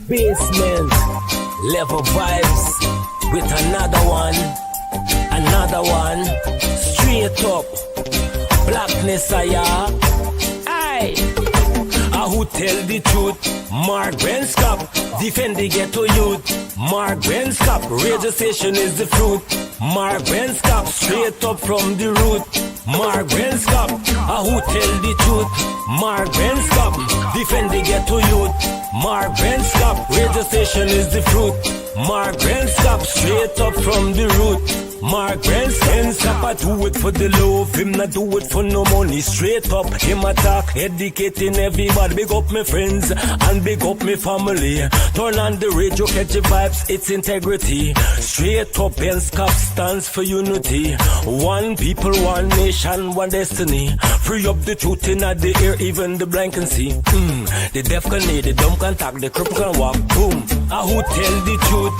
Basement level vibes with another one, straight up blackness. Aye, who tell the truth? Mark Benskop, defend the ghetto youth. Mark Benskop, radio station is the fruit. Mark Benskop, straight up from the root. Mark Benskop, who tell the truth? Mark Benskop, defend the ghetto youth. Mark Benskop, radio station is the fruit. Mark Benskop, straight up from the root. Mark Benskop, I do it for the love, him not do it for no money. Straight up, him attack, educating everybody. Big up my friends and big up my family. Turn on the radio, catch the vibes, it's integrity. Straight up, Benskop stands for unity. One people, one nation, one destiny. Free up the truth in the air, even the blind can see. The deaf can hear, the dumb can talk, the cripple can walk. Boom. Who tell the truth?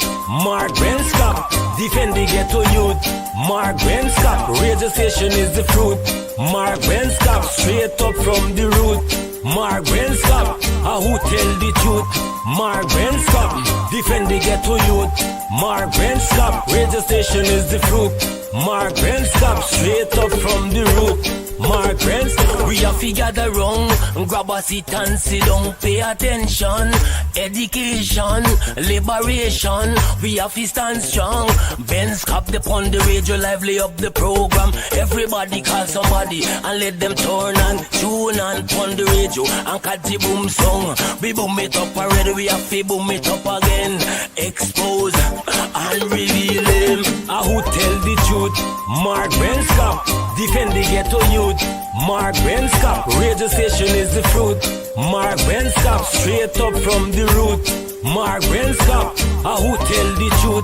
Mark Benskop, defend the ghetto youth. Mark Benskop, radio station is the fruit. Mark Benskop, straight up from the root. Mark Benskop, who tell the truth? Mark Benskop, defend the ghetto youth. Mark Benskop, radio station is the fruit. Mark Benskop, straight up from the root. Mark Benskop, we have to gather wrong, grab a seat and sit down, pay attention. Education, liberation, we have to stand strong. Benskop upon the radio, lively up the program. Everybody call somebody and let them turn and tune and on the radio and catch the boom song. We boom it up already, we have to boom it up again. Expose and reveal him. Who tell the truth? Mark Benskop, defend the ghetto youth. Mark Benskop, radio station is the fruit. Mark Benskop, straight up from the root. Mark Benskop, who tell the truth?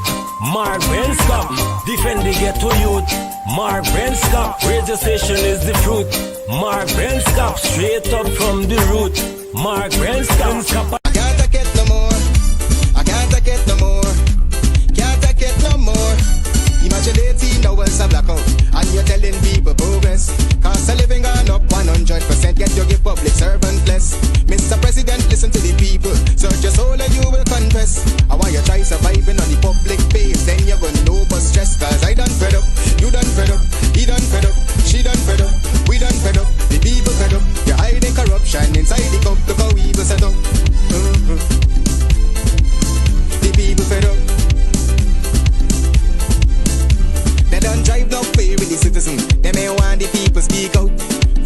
Mark Benskop, defend the ghetto youth. Mark Benskop, radio station is the fruit. Mark Benskop, straight up from the root. Mark Benskop. I can't take it no more. I can't take it no more. Can't take it no more. Imagine 18 hours of blackout and you're telling people progress. Cost of living gone up 100%, yet you give public servant less. Mr. President, listen to the people. Search your soul and you will confess. I want you try surviving on the public base, then you're gonna know but stress. Cause I done fed up, you done fed up, he done fed up, she done fed up, we done fed up, the people fed up. You're hiding corruption inside the cup, look how evil set up. The people fed up. They don't drive no fear with the citizen. They may want the people speak out.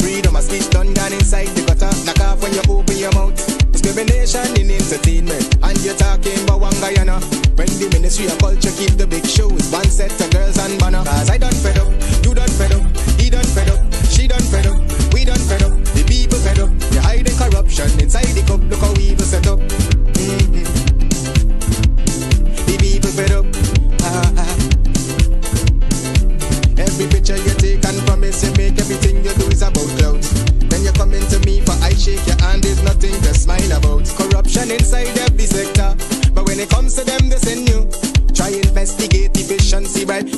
Freedom of speech done gone inside the gutter. Knock off when you open your mouth. Discrimination in entertainment, and you're talking about one Guyana. When the Ministry of Culture keep the big shows, one set of girls and banner. Cause I done fed up, you done fed up, he done fed up, she done fed up, we done fed up, the people fed up. You're hiding corruption inside the cup, look how evil set up. The people fed up. Every picture you take and promise you make, everything you do is about clouds. Then you come into me for I shake your hand, there's nothing to smile about. Corruption inside every sector, but when it comes to them they send you. Try investigate efficiency, right?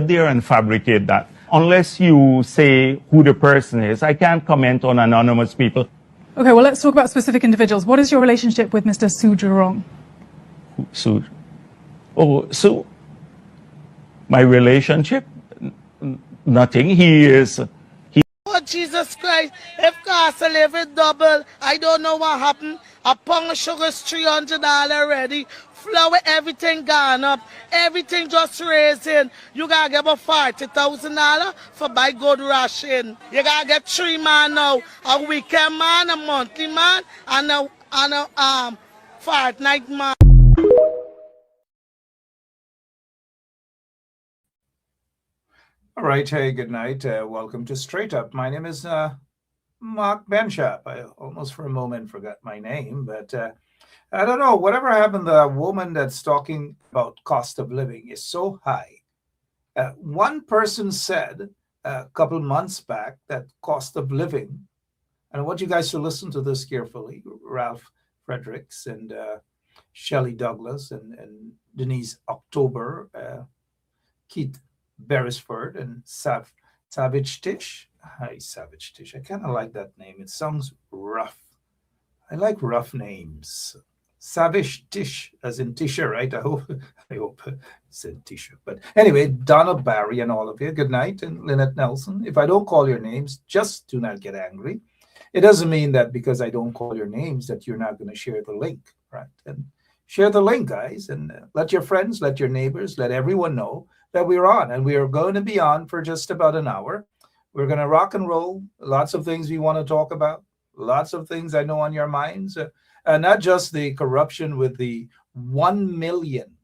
get there and fabricate that. Unless you say who the person is, I can't comment on anonymous people. Okay, well, let's talk about specific individuals. What is your relationship with Mr. Su Jurong? So my relationship? Nothing. He is... Oh, Jesus Christ, if cost of living double, I don't know what happened. A pound of sugar is $300 already. Flour, everything gone up. Everything just raising. You gotta get about $40,000 for buy good ration. You gotta get 3 man now. A weekend man, a monthly man, and a fortnight man. All right. Hey, good night. Welcome to Straight Up. My name is Mark Benshop. I almost for a moment forgot my name, but I don't know. Whatever happened, the woman that's talking about cost of living is so high. One person said a couple months back that cost of living, and I want you guys to listen to this carefully, Ralph Fredericks and Shelley Douglas and Denise October, Keith Beresford and Savage Tish. Hi, Savage Tish. I kind of like that name. It sounds rough. I like rough names. Savage Tish, as in Tisha, right? I hope I said Tisha. But anyway, Donna Barry and all of you, good night. And Lynette Nelson. If I don't call your names, just do not get angry. It doesn't mean that because I don't call your names that you're not going to share the link, right? And share the link, guys, and let your friends, let your neighbors, let everyone know that we're on, and we are going to be on for just about an hour. We're going to rock and roll. Lots of things we want to talk about. Lots of things I know on your minds. Not just the corruption with the 1 million.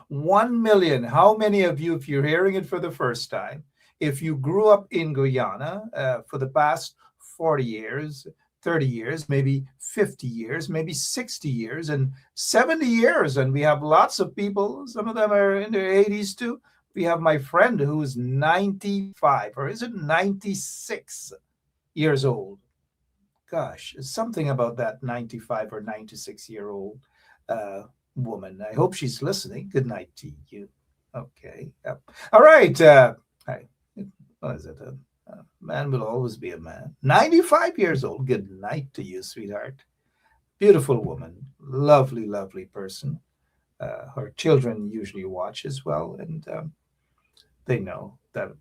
1 million. How many of you, if you're hearing it for the first time, if you grew up in Guyana for the past 40 years, 30 years, maybe 50 years, maybe 60 years, and 70 years. And we have lots of people, some of them are in their 80s too. We have my friend who is 95, or is it 96 years old? Gosh, something about that 95 or 96-year-old woman. I hope she's listening. Good night to you. Okay. Yep. All right. Hi. What is it? Man will always be a man. 95 years old. Good night to you, sweetheart. Beautiful woman. Lovely, lovely person. Her children usually watch as well, and they know that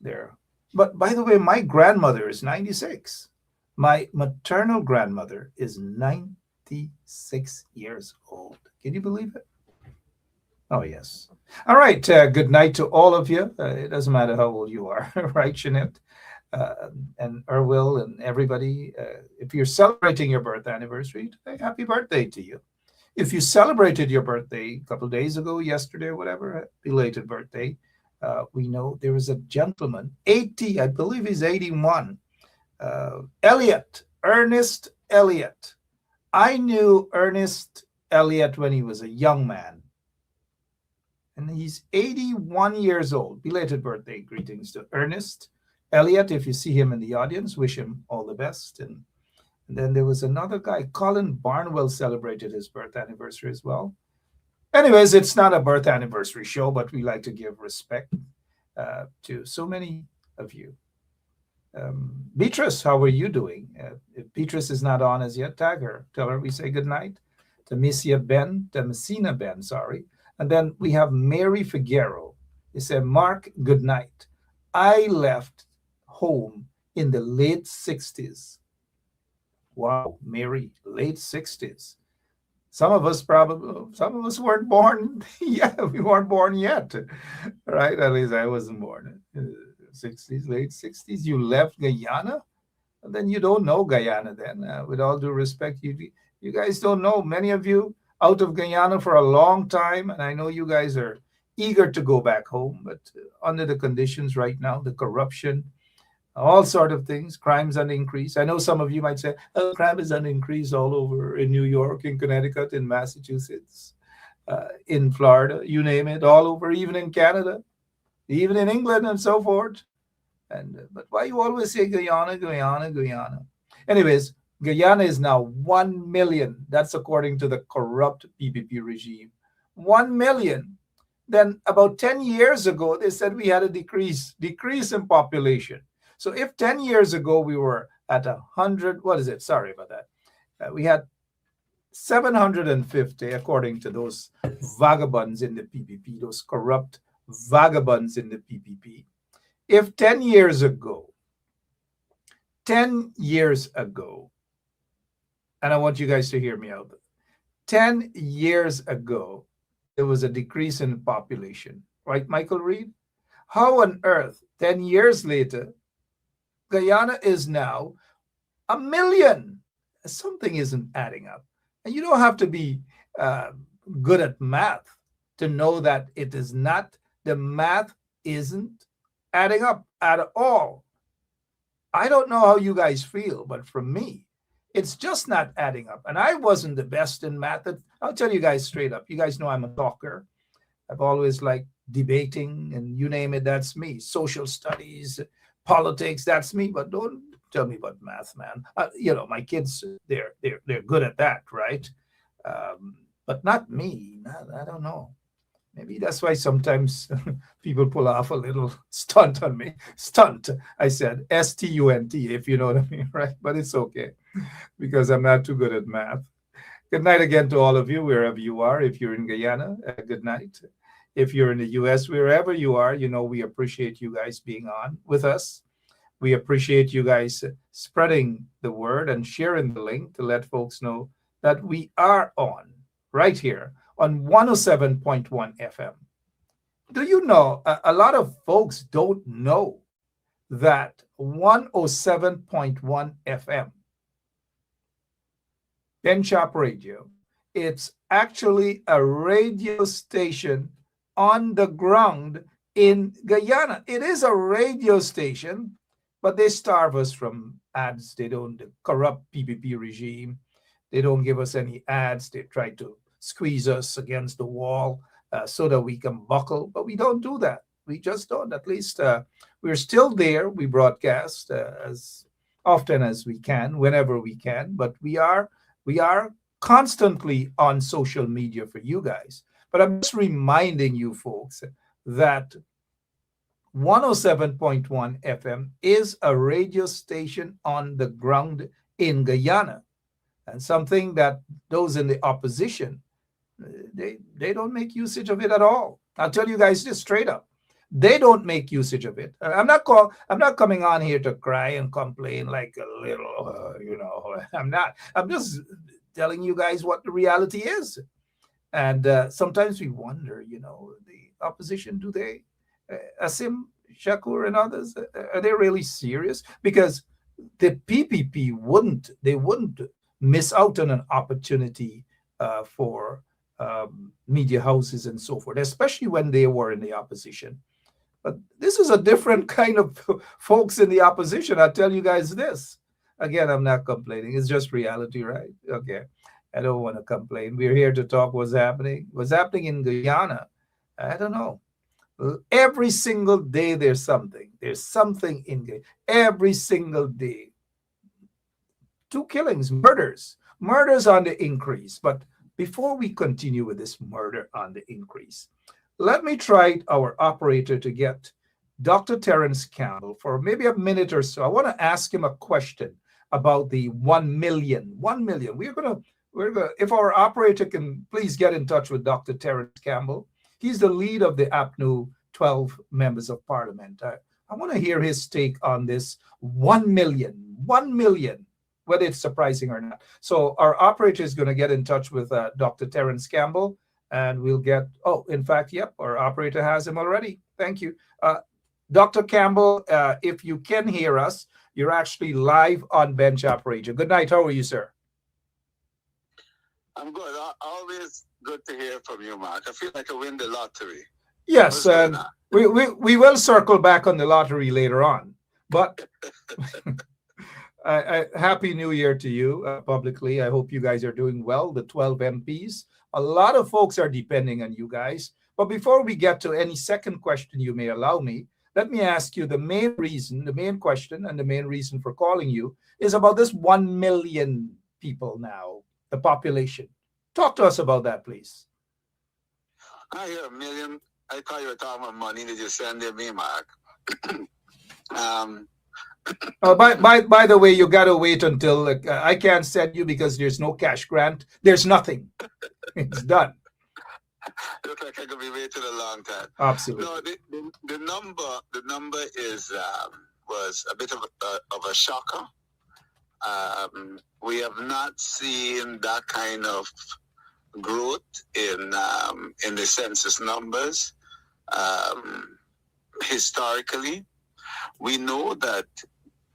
they're... But by the way, my grandmother is 96. My maternal grandmother is 96 years old. Can you believe it? Oh, yes. All right. Good night to all of you. It doesn't matter how old you are, right, Jeanette? And Erwil and everybody. If you're celebrating your birth anniversary, happy birthday to you. If you celebrated your birthday a couple of days ago, yesterday, or whatever, belated birthday, we know there was a gentleman, 80, I believe he's 81, Elliot, Ernest Elliot. I knew Ernest Elliot when he was a young man. And he's 81 years old. Belated birthday greetings to Ernest Elliot. If you see him in the audience, wish him all the best. And then there was another guy, Colin Barnwell, celebrated his birth anniversary as well. Anyways, it's not a birth anniversary show, but we like to give respect to so many of you. Beatrice, how are you doing? If Beatrice is not on as yet, tag her. Tell her we say good night. To Messina Ben, sorry. And then we have Mary Figueroa. He said, Mark, good night. I left home in the late 60s. Wow, Mary, late 60s. Some of us weren't born. Yeah, we weren't born yet. Right? At least I wasn't born. 60s, late 60s. You left Guyana? And then you don't know Guyana then. With all due respect, you guys don't know. Many of you out of Guyana for a long time, and I know you guys are eager to go back home, but under the conditions right now, the corruption, all sort of things, crimes on increase. I know some of you might say, oh, crime is on increase all over in New York, in Connecticut, in Massachusetts, in Florida, you name it, all over, even in Canada, even in England and so forth. But why you always say Guyana, Guyana, Guyana? Anyways, Guyana is now 1 million. That's according to the corrupt PPP regime. 1 million. Then about 10 years ago, they said we had a decrease in population. So if 10 years ago we were at 100, what is it? Sorry about that. We had 750, according to those vagabonds in the PPP, those corrupt vagabonds in the PPP. If 10 years ago, and I want you guys to hear me out, 10 years ago, there was a decrease in population, right, Michael Reed? How on earth, 10 years later, Guyana is now 1 million? Something isn't adding up. And you don't have to be good at math to know that it is not, the math isn't adding up at all. I don't know how you guys feel, but for me, it's just not adding up. And I wasn't the best in math. I'll tell you guys straight up. You guys know I'm a talker. I've always liked debating, and you name it, that's me. Social studies, politics, that's me. But don't tell me about math, man. My kids, they're good at that, right? But not me. I don't know. Maybe that's why sometimes people pull off a little stunt on me. Stunt, I said, S-T-U-N-T, if you know what I mean, right? But it's okay because I'm not too good at math. Good night again to all of you, wherever you are. If you're in Guyana, good night. If you're in the U.S., wherever you are, we appreciate you guys being on with us. We appreciate you guys spreading the word and sharing the link to let folks know that we are on right here on 107.1 FM. Do you know, a lot of folks don't know that 107.1 FM, Ben Shop Radio, it's actually a radio station on the ground in Guyana. It is a radio station, but they starve us from ads. They don't, the corrupt PPP regime, they don't give us any ads. They try to squeeze us against the wall so that we can buckle, but we don't do that. We just don't. At least we're still there. We broadcast as often as we can, whenever we can, but we are constantly on social media for you guys. But I'm just reminding you folks that 107.1 FM is a radio station on the ground in Guyana, and something that those in the opposition, they don't make usage of it at all. I'll tell you guys this straight up. They don't make usage of it. I'm not coming on here to cry and complain like a little, I'm not. I'm just telling you guys what the reality is. And sometimes we wonder, the opposition, do they, Asim, Shakur and others, are they really serious? Because the PPP wouldn't miss out on an opportunity for media houses and so forth, especially when they were in the opposition. But this is a different kind of folks in the opposition. I'll tell you guys this. Again, I'm not complaining. It's just reality, right? Okay. I don't want to complain. We're here to talk what's happening. What's happening in Guyana, I don't know. Every single day there's something. There's something in Guyana. Every single day. 2 killings, murders on the increase. But before we continue with this murder on the increase, let me try our operator to get Dr. Terrence Campbell for maybe a minute or so. I want to ask him a question about the 1 million. 1 million. We're gonna, if our operator can please get in touch with Dr. Terrence Campbell. He's the lead of the APNU 12 members of parliament. I want to hear his take on this 1 million. 1 million. Whether it's surprising or not. So our operator is going to get in touch with Dr. Terrence Campbell, and we'll get, in fact, yep, our operator has him already. Thank you. Dr. Campbell, if you can hear us, you're actually live on Ben Shop Radio. Good night. How are you, sir? I'm good. Always good to hear from you, Mark. I feel like I win the lottery. Yes, and we will circle back on the lottery later on. But Happy New Year to you publicly. I hope you guys are doing well, the 12 MPs. A lot of folks are depending on you guys. But before we get to any second question you may allow me, let me ask you the main question, and the main reason for calling you is about this 1 million people now, the population. Talk to us about that, please. I hear 1 million I thought you were talking about money that you send me, Mark. By the way, you gotta wait until I can't send you because there's no cash grant. There's nothing. It's done. Looks like I could be waiting a long time. Absolutely. No, the number is was a bit of a shocker. We have not seen that kind of growth in the census numbers historically. We know that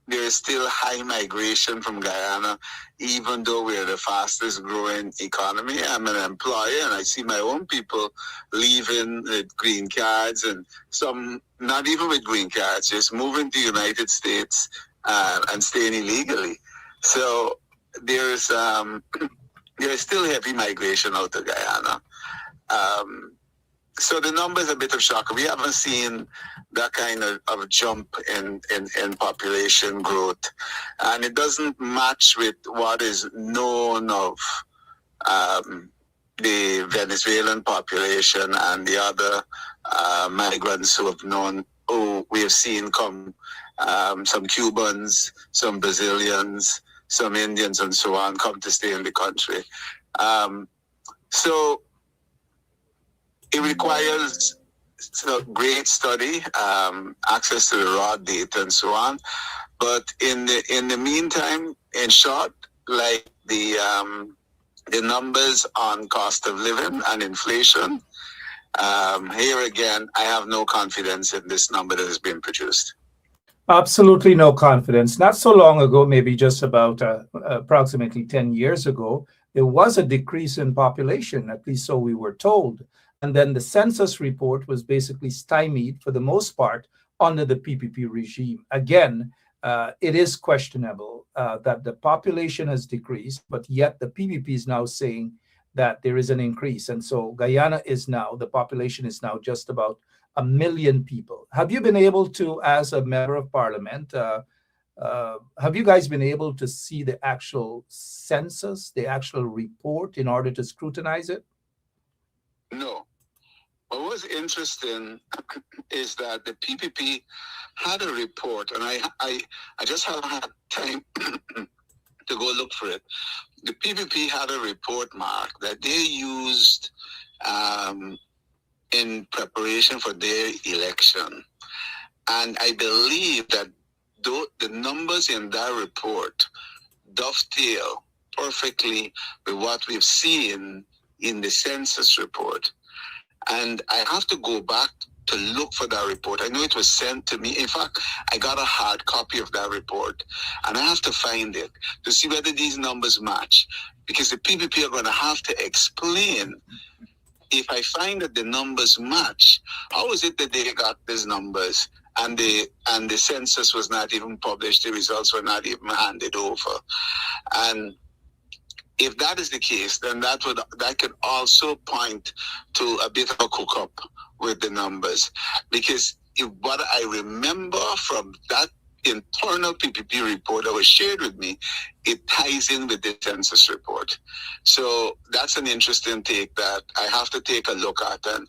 there is still high migration from Guyana, even though we're the fastest growing economy. I'm an employer and I see my own people leaving with green cards, and some not even with green cards, just moving to the United States and staying illegally. So there's still heavy migration out of Guyana. So the number is a bit of shock. We haven't seen that kind of jump in population growth. And it doesn't match with what is known of the Venezuelan population and the other migrants who we have seen come, some Cubans, some Brazilians, some Indians and so on, come to stay in the country. So it requires great study, access to the raw data and so on. But in the meantime, in short, like the numbers on cost of living and inflation, here again, I have no confidence in this number that has been produced. Absolutely no confidence. Not so long ago, maybe just about approximately 10 years ago, there was a decrease in population, at least so we were told. And then the census report was basically stymied for the most part under the PPP regime. Again, it is questionable that the population has decreased, but yet the PPP is now saying that there is an increase. And so Guyana the population is now just about 1 million people. Have you been able to, as a member of parliament, have you guys been able to see the actual census, the actual report in order to scrutinize it? No. What was interesting is that the PPP had a report, and I just haven't had time to go look for it. The PPP had a report, Mark, that they used in preparation for their election. And I believe that the numbers in that report dovetail perfectly with what we've seen in the census report. And I have to go back to look for that report. I know it was sent to me. In fact, I got a hard copy of that report, and I have to find it to see whether these numbers match, because the PPP are going to have to explain, if I find that the numbers match, how is it that they got these numbers and the census was not even published, the results were not even handed over. And if that is the case, then that could also point to a bit of a cook-up with the numbers. Because what I remember from that internal PPP report that was shared with me, it ties in with the census report. So that's an interesting take that I have to take a look at. And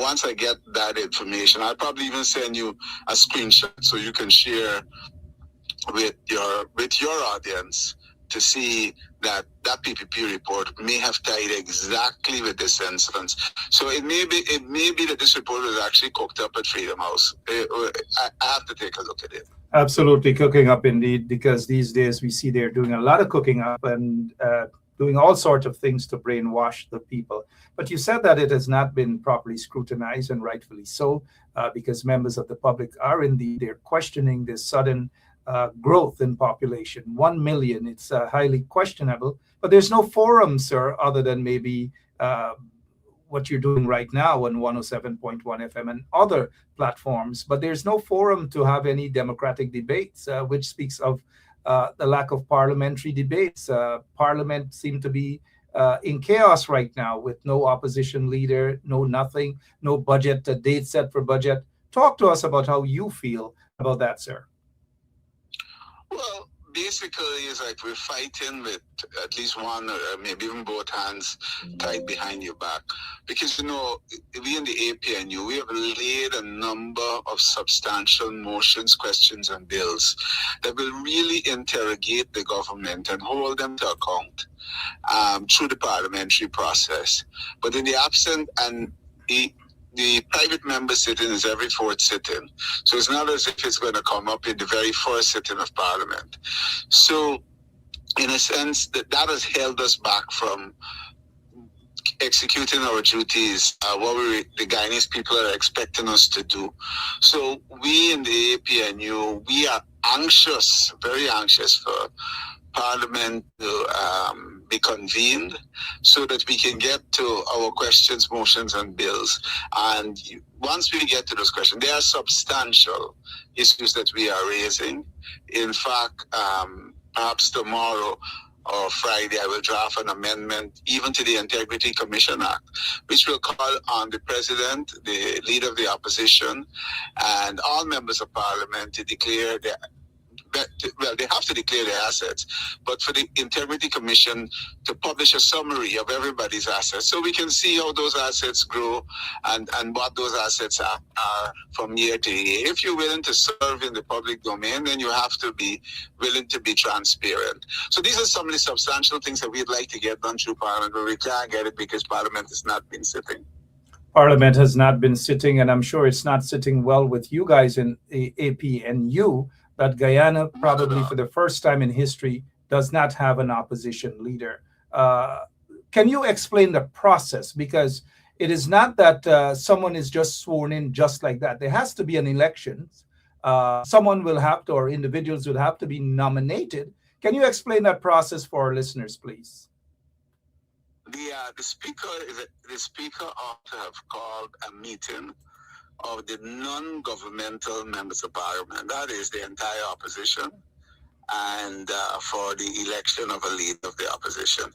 once I get that information, I'll probably even send you a screenshot so you can share with your audience to see that PPP report may have tied exactly with the census. So it may be that this report was actually cooked up at Freedom House. I have to take a look at it. Absolutely cooking up indeed, because these days we see they're doing a lot of cooking up and doing all sorts of things to brainwash the people. But you said that it has not been properly scrutinized, and rightfully so, because members of the public are indeed, they're questioning this sudden growth in population. 1 million, it's highly questionable, but there's no forum, sir, other than maybe what you're doing right now on 107.1 FM and other platforms, but there's no forum to have any democratic debates, which speaks of the lack of parliamentary debates. Parliament seemed to be in chaos right now, with no opposition leader, no nothing, no budget, a date set for budget. Talk to us about how you feel about that, sir. Well, basically it's like we're fighting with at least one or maybe even both hands tied behind your back. Because, we in the APNU, we have laid a number of substantial motions, questions, and bills that will really interrogate the government and hold them to account through the parliamentary process. But in the absence, and the private member sitting is every fourth sitting. So it's not as if it's going to come up in the very first sitting of Parliament. So in a sense, that has held us back from executing our duties, what the Guyanese people are expecting us to do. So we in the APNU, we are anxious, very anxious for Parliament to be convened so that we can get to our questions, motions, and bills. And once we get to those questions, there are substantial issues that we are raising. In fact, perhaps tomorrow or Friday, I will draft an amendment even to the Integrity Commission Act, which will call on the President, the Leader of the Opposition, and all members of Parliament to declare they have to declare their assets, but for the Integrity Commission to publish a summary of everybody's assets so we can see how those assets grow and what those assets are from year to year. If you're willing to serve in the public domain, then you have to be willing to be transparent. So these are some of the substantial things that we'd like to get done through Parliament, but we can't get it because Parliament has not been sitting. Parliament has not been sitting, and I'm sure it's not sitting well with you guys in APNU. That Guyana, probably for the first time in history, does not have an opposition leader. Can you explain the process? Because it is not that someone is just sworn in just like that. There has to be an election. Someone will have to, or individuals will have to be nominated. Can you explain that process for our listeners, please? The speaker ought to have called a meeting of the non-governmental members of Parliament, that is the entire opposition, and for the election of a leader of the opposition.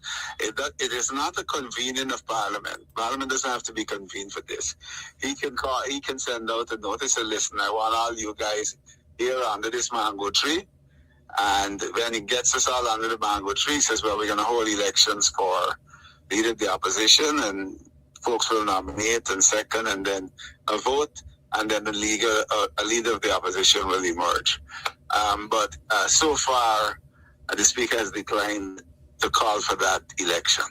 It is not a convening of Parliament. Parliament doesn't have to be convened for this. He can send out a notice and listen, I want all you guys here under this mango tree. And when he gets us all under the mango tree, he says, well, we're going to hold elections for leader of the opposition, and folks will nominate and second, and then a vote, and then a leader of the opposition will emerge. But so far, the Speaker has declined to call for that election.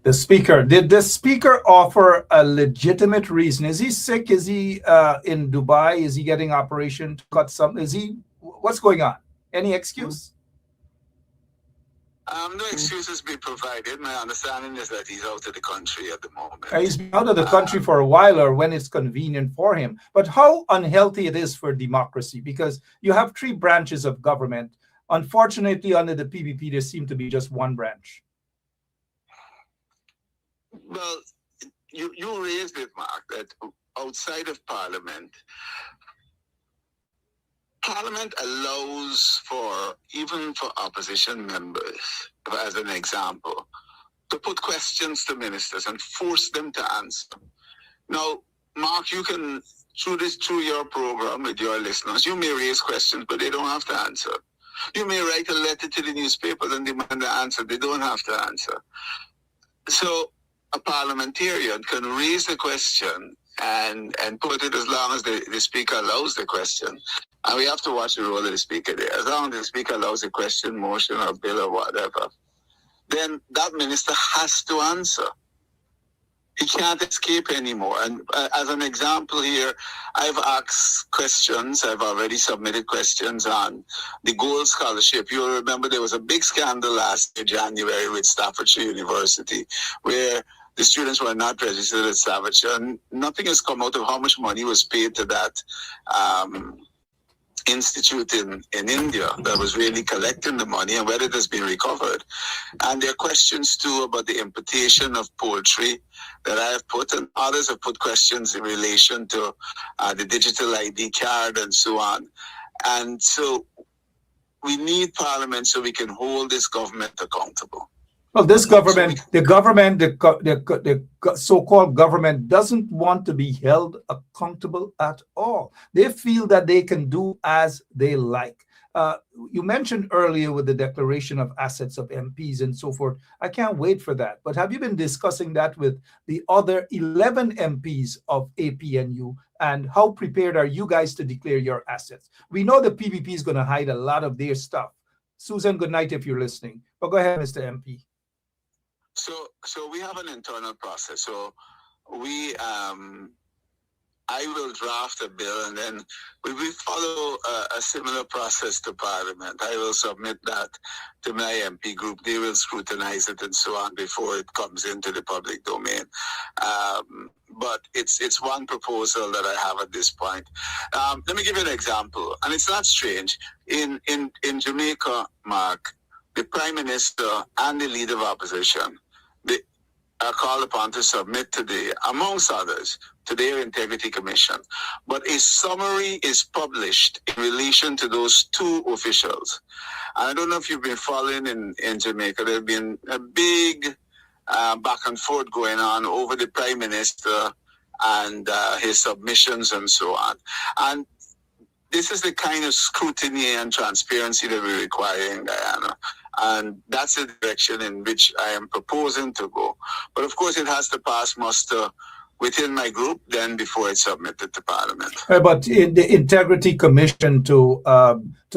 Did the Speaker offer a legitimate reason? Is he sick? Is he in Dubai? Is he getting operation to cut something? What's going on? Any excuse? No excuses be provided. My understanding is that he's out of the country at the moment. He's been out of the country for a while, or when it's convenient for him. But how unhealthy it is for democracy, because you have three branches of government. Unfortunately, under the PPP, there seemed to be just one branch. Well, you raised it, Mark, that outside of Parliament allows even for opposition members, as an example, to put questions to ministers and force them to answer. Now, Mark, you can, through your program with your listeners, you may raise questions, but they don't have to answer. You may write a letter to the newspapers and demand the answer. They don't have to answer. So a parliamentarian can raise the question and put it as long as the Speaker allows the question. And we have to watch the role of the Speaker there. As long as the Speaker allows a question, motion, or bill, or whatever, then that minister has to answer. He can't escape anymore. And as an example here, I've asked questions. I've already submitted questions on the Gold Scholarship. You'll remember there was a big scandal last year, January, with Staffordshire University, where the students were not registered at Staffordshire. And nothing has come out of how much money was paid to that institute in India that was really collecting the money, and whether it has been recovered. And there are questions too about the importation of poultry that I have put, and others have put questions in relation to the digital ID card and so on. And so we need Parliament so we can hold this government accountable. Well, this government, the so-called government doesn't want to be held accountable at all. They feel that they can do as they like. You mentioned earlier with the declaration of assets of MPs and so forth. I can't wait for that. But have you been discussing that with the other 11 MPs of APNU? And how prepared are you guys to declare your assets? We know the PPP is going to hide a lot of their stuff. Susan, good night if you're listening. But go ahead, Mr. MP. So we have an internal process. So we I will draft a bill, and then we will follow a similar process to Parliament. I will submit that to my MP group. They will scrutinize it and so on before it comes into the public domain. But it's one proposal that I have at this point. Let me give you an example, and it's not strange. In Jamaica, Mark, the Prime Minister and the Leader of Opposition, they are called upon to submit today, amongst others, to their Integrity Commission. But a summary is published in relation to those two officials. And I don't know if you've been following in Jamaica. There's been a big back and forth going on over the Prime Minister and his submissions and so on. And this is the kind of scrutiny and transparency that we require in Guyana. And that's the direction in which I am proposing to go. But of course, it has to pass muster within my group, then before it's submitted to Parliament. But in the Integrity Commission to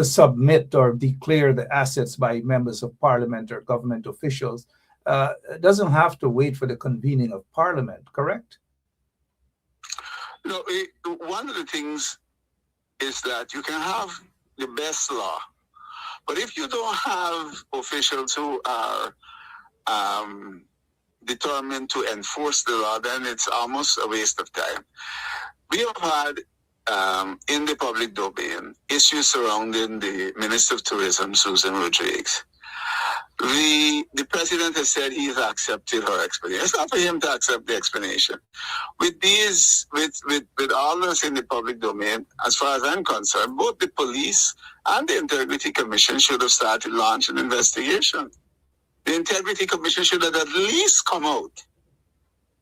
submit or declare the assets by members of Parliament or government officials doesn't have to wait for the convening of Parliament, correct? No, one of the things is that you can have the best law, but if you don't have officials who are determined to enforce the law, then it's almost a waste of time. We have had in the public domain issues surrounding the Minister of Tourism, Susan Rodriguez. The president has said he's accepted her explanation. It's not for him to accept the explanation. With all this in the public domain, as far as I'm concerned, both the police and the Integrity Commission should have started launching an investigation. The Integrity Commission should have at least come out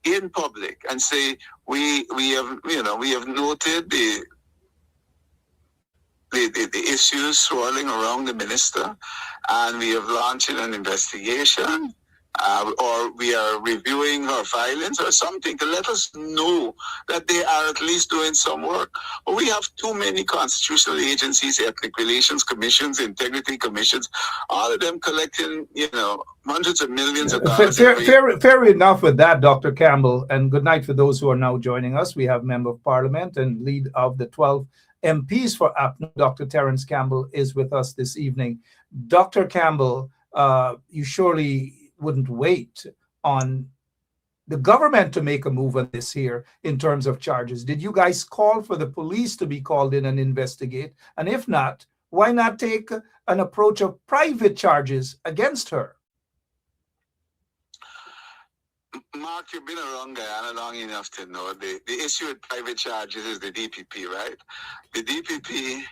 in public and say we have noted the issues swirling around the minister, and we have launched an investigation, or we are reviewing her filings or something to let us know that they are at least doing some work. But we have too many constitutional agencies, ethnic relations commissions, integrity commissions, all of them collecting, hundreds of millions of dollars. Fair enough with that, Dr. Campbell. And good night for those who are now joining us. We have Member of Parliament and lead of the 12 MPs for APNU, Dr. Terence Campbell, is with us this evening. Dr. Campbell, you surely wouldn't wait on the government to make a move on this here in terms of charges. Did you guys call for the police to be called in and investigate? And if not, why not take an approach of private charges against her? Mark, you've been around Guyana long enough to know the issue with private charges is the DPP, right? The DPP,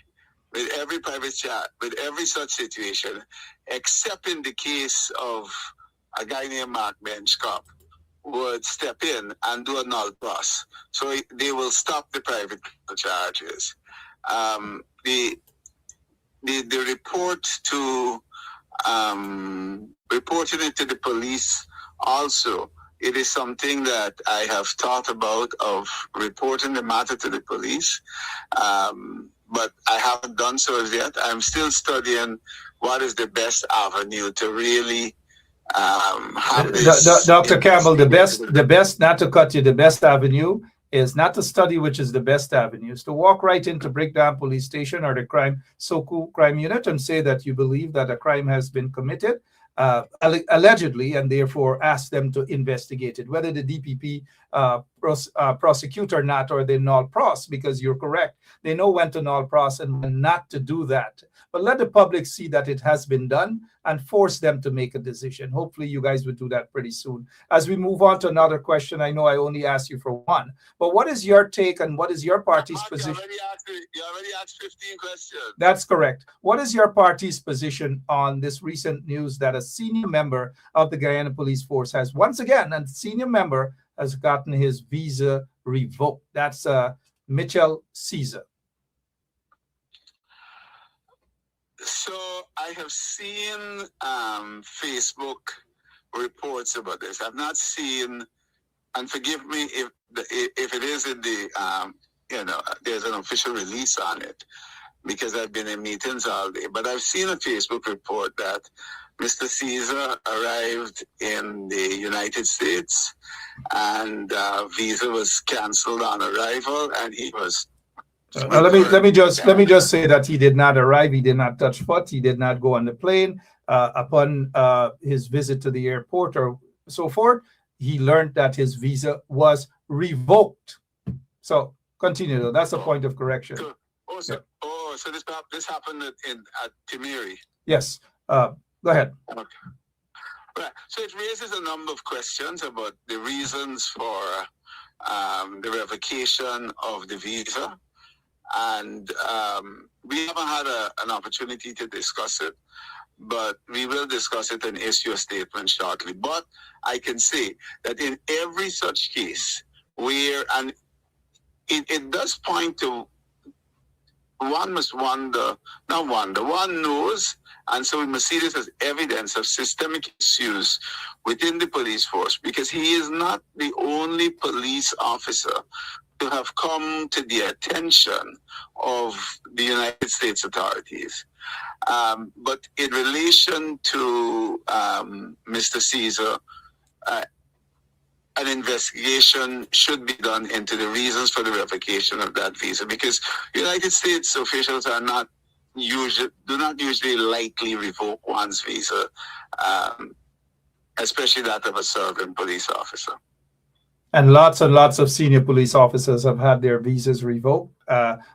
with every private charge, with every such situation, except in the case of a guy named Mark Benchcop, would step in and do a null plus. So they will stop the private charges. The report to reporting it to the police also. It is something that I have thought about of reporting the matter to the police, but I haven't done so as yet. I'm still studying what is the best avenue to really have this. Dr. Campbell, the best, not to cut you, the best avenue is not to study which is the best avenue. It's to walk right into Breakdown Police Station or the so-called crime unit and say that you believe that a crime has been committed, allegedly, and therefore ask them to investigate it, whether the DPP prosecute or not, or they null pros, because you're correct. They know when to null pros and when not to do that. But let the public see that it has been done and force them to make a decision. Hopefully you guys would do that pretty soon. As we move on to another question, I know I only asked you for one, but what is your take and what is your party's position? You already asked 15 questions. That's correct. What is your party's position on this recent news that a senior member of the Guyana Police Force has once again, a senior member has gotten his visa revoked? That's Mitchell Caesar. So I have seen Facebook reports about this. I've not seen, and forgive me if it is in the there's an official release on it, because I've been in meetings all day. But I've seen a Facebook report that Mr. Caesar arrived in the United States, and visa was canceled on arrival, and he was. Let me just say that he did not arrive. He did not touch foot. He did not go on the plane. Upon his visit to the airport or so forth, he learned that his visa was revoked. So continue, though. That's a point of correction. So this happened at Timiri. Yes. Go ahead. Okay. Right. So it raises a number of questions about the reasons for the revocation of the visa. And we haven't had an opportunity to discuss it, but we will discuss it and issue a statement shortly. But I can say that in every such case where, and it does point to, one knows, and so we must see this as evidence of systemic issues within the police force, because he is not the only police officer to have come to the attention of the United States authorities. But in relation to Mr. Caesar, an investigation should be done into the reasons for the revocation of that visa, because United States officials are do not usually lightly revoke one's visa, especially that of a serving police officer. And lots of senior police officers have had their visas revoked.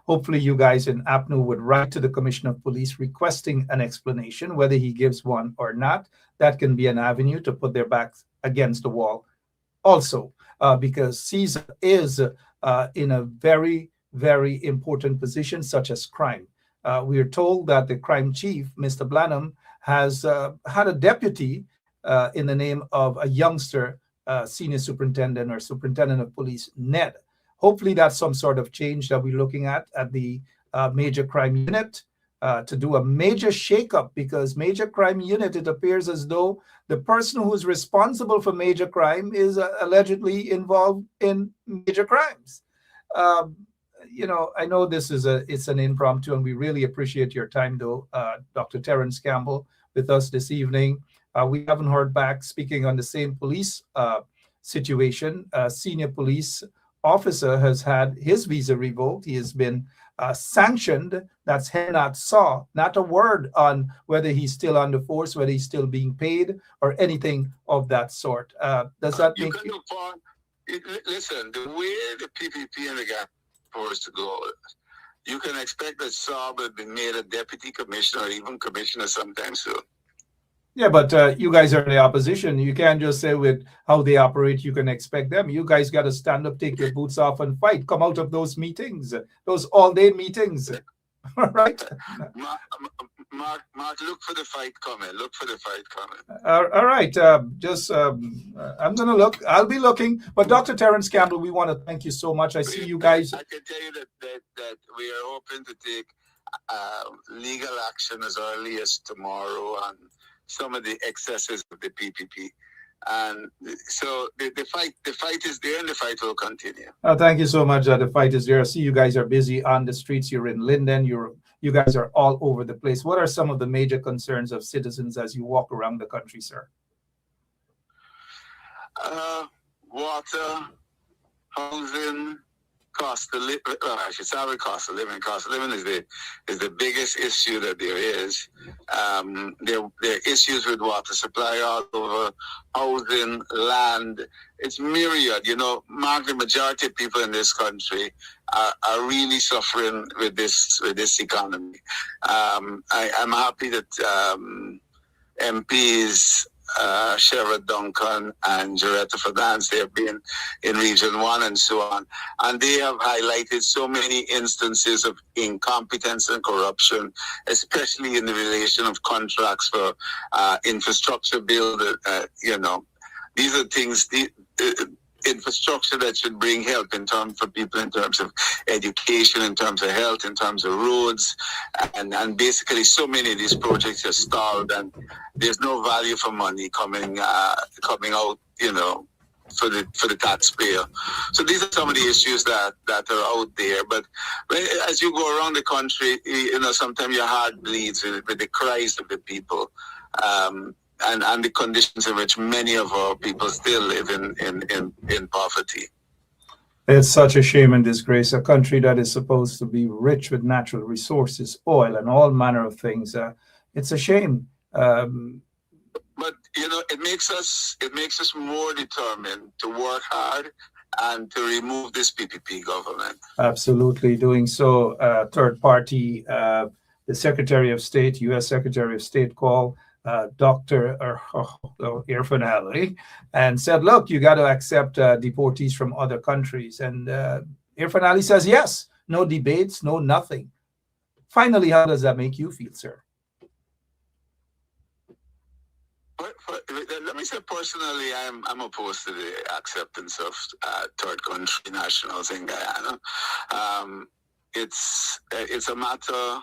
Hopefully you guys in APNU would write to the Commissioner of Police requesting an explanation, whether he gives one or not. That can be an avenue to put their backs against the wall. Also, because Caesar is in a very, very important position, such as crime. We are told that the crime chief, Mr. Blanham, has had a deputy in the name of a youngster senior superintendent or superintendent of police, Ned. Hopefully that's some sort of change that we're looking at the major crime unit to do a major shakeup, because major crime unit, it appears as though the person who's responsible for major crime is allegedly involved in major crimes. I know this is it's an impromptu, and we really appreciate your time, though, Dr. Terrence Campbell, with us this evening. We haven't heard back. Speaking on the same police situation, a senior police officer has had his visa revoked. He has been sanctioned. That's hear not saw. Not a word on whether he's still on the force, whether he's still being paid, or anything of that sort. Does that make you? Listen, the way the PPP and the Guyana force to go, you can expect that Saab will be made a deputy commissioner or even commissioner sometime soon. Yeah, but you guys are the opposition. You can't just say with how they operate, you can expect them. You guys got to stand up, take your boots off, and fight. Come out of those meetings, those all-day meetings. All right? Mark, look for the fight coming. Look for the fight coming. All right. I'm going to look. I'll be looking. But Dr. Terrence Campbell, we want to thank you so much. I see you guys. I can tell you that we are hoping to take legal action as early as tomorrow on some of the excesses of the PPP. And so the fight is there, and the fight will continue. Thank you so much. The fight is there. I see you guys are busy on the streets. You're in Linden. You guys are all over the place. What are some of the major concerns of citizens as you walk around the country, sir? Water, housing, cost of living. I should say cost of living. Cost of living is the biggest issue that there is. There are issues with water supply all over, housing, land. It's myriad. Mark, the majority of people in this country are really suffering with this economy. I'm happy that MPs Sherrod Duncan and Joretta Fadance, they have been in Region 1 and so on. And they have highlighted so many instances of incompetence and corruption, especially in the relation of contracts for infrastructure build. These are things, infrastructure that should bring help in terms for people in terms of education, in terms of health, in terms of roads, and basically so many of these projects are stalled, and there's no value for money coming out, for the taxpayer. So these are some of the issues that are out there. But as you go around the country, sometimes your heart bleeds with the cries of the people. And the conditions in which many of our people still live in poverty. It's such a shame and disgrace. A country that is supposed to be rich with natural resources, oil, and all manner of things. It's a shame. But it makes us more determined to work hard and to remove this PPP government. Absolutely, doing so. Third party, the Secretary of State, U.S. Secretary of State, called Dr. Irfan Ali and said, look, you got to accept deportees from other countries. And Irfan Ali says, yes, no debates, no nothing. Finally, how does that make you feel, sir? Let me say personally, I'm opposed to the acceptance of third country nationals in Guyana. It's a matter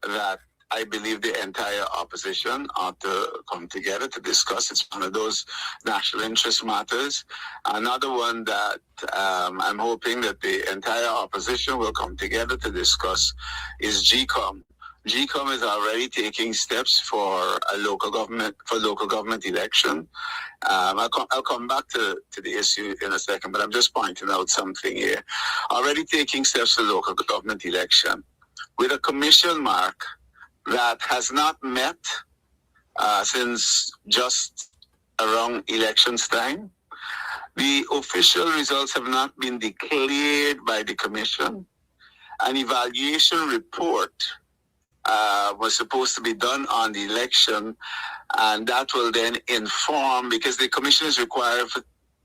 that I believe the entire opposition ought to come together to discuss. It's one of those national interest matters. Another one that I'm hoping that the entire opposition will come together to discuss is GCOM. GCOM is already taking steps for local government election. I'll come back to the issue in a second, but I'm just pointing out something here. Already taking steps for local government election with a commission, Mark, that has not met since just around elections time. The official results have not been declared by the commission. An evaluation report was supposed to be done on the election, and that will then inform, because the commission is required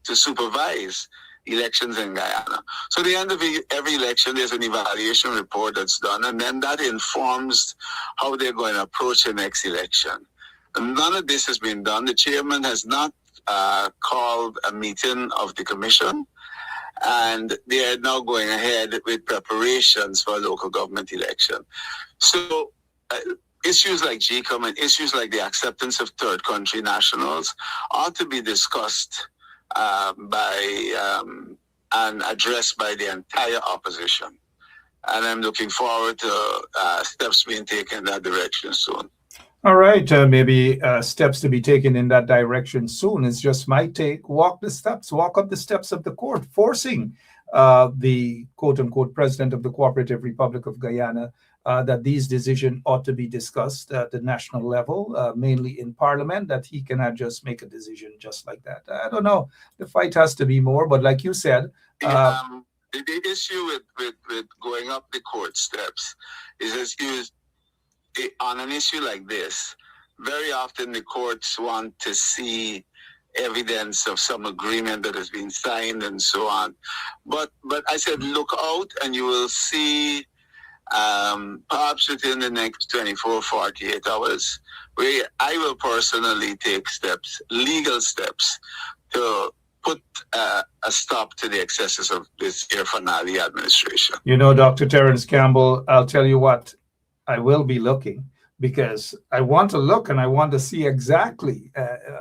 to supervise elections in Guyana. So at the end of every election, there's an evaluation report that's done, and then that informs how they're going to approach the next election. And none of this has been done. The chairman has not called a meeting of the commission, and they are now going ahead with preparations for a local government election. So issues like GCOM and issues like the acceptance of third country nationals ought to be discussed and addressed by the entire opposition. And I'm looking forward to steps being taken in that direction soon. All right, maybe steps to be taken in that direction soon. It's just my take. Walk up the steps of the court, forcing the quote-unquote president of the Cooperative Republic of Guyana that these decisions ought to be discussed at the national level, mainly in Parliament, that he cannot just make a decision just like that. I don't know. The fight has to be more, but like you said... the issue with going up the court steps is on an issue like this, very often the courts want to see evidence of some agreement that has been signed and so on. But I said, look out and you will see perhaps within the next 24, 48 hours, where I will personally take steps, legal steps, to put a stop to the excesses of this Irfan Ali administration. Dr. Terence Campbell, I'll tell you what, I will be looking, because I want to look and I want to see exactly,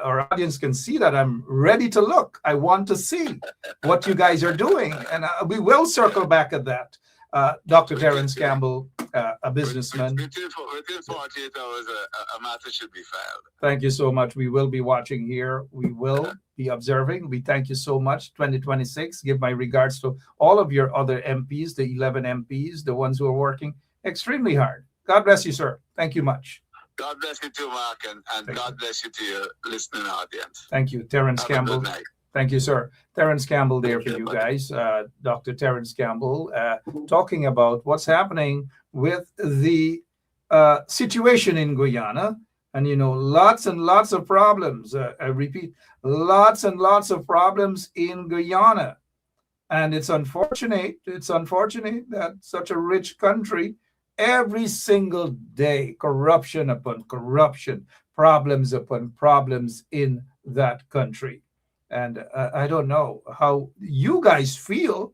our audience can see that I'm ready to look. I want to see what you guys are doing, and we will circle back at that. Dr. Terence Campbell, a businessman. Within 48 hours, a matter should be filed. Thank you so much. We will be watching here. We will be observing. We thank you so much. 2026, give my regards to all of your other MPs, the 11 MPs, the ones who are working extremely hard. God bless you, sir. Thank you much. God bless you too, Mark, and God bless you to your listening audience. Thank you, Terence Campbell. Good night. Thank you, sir. Terence Campbell there for you guys. Dr. Terence Campbell talking about what's happening with the situation in Guyana. And, lots and lots of problems. I repeat, lots and lots of problems in Guyana. And it's unfortunate that such a rich country, every single day, corruption upon corruption, problems upon problems in that country. And I don't know how you guys feel.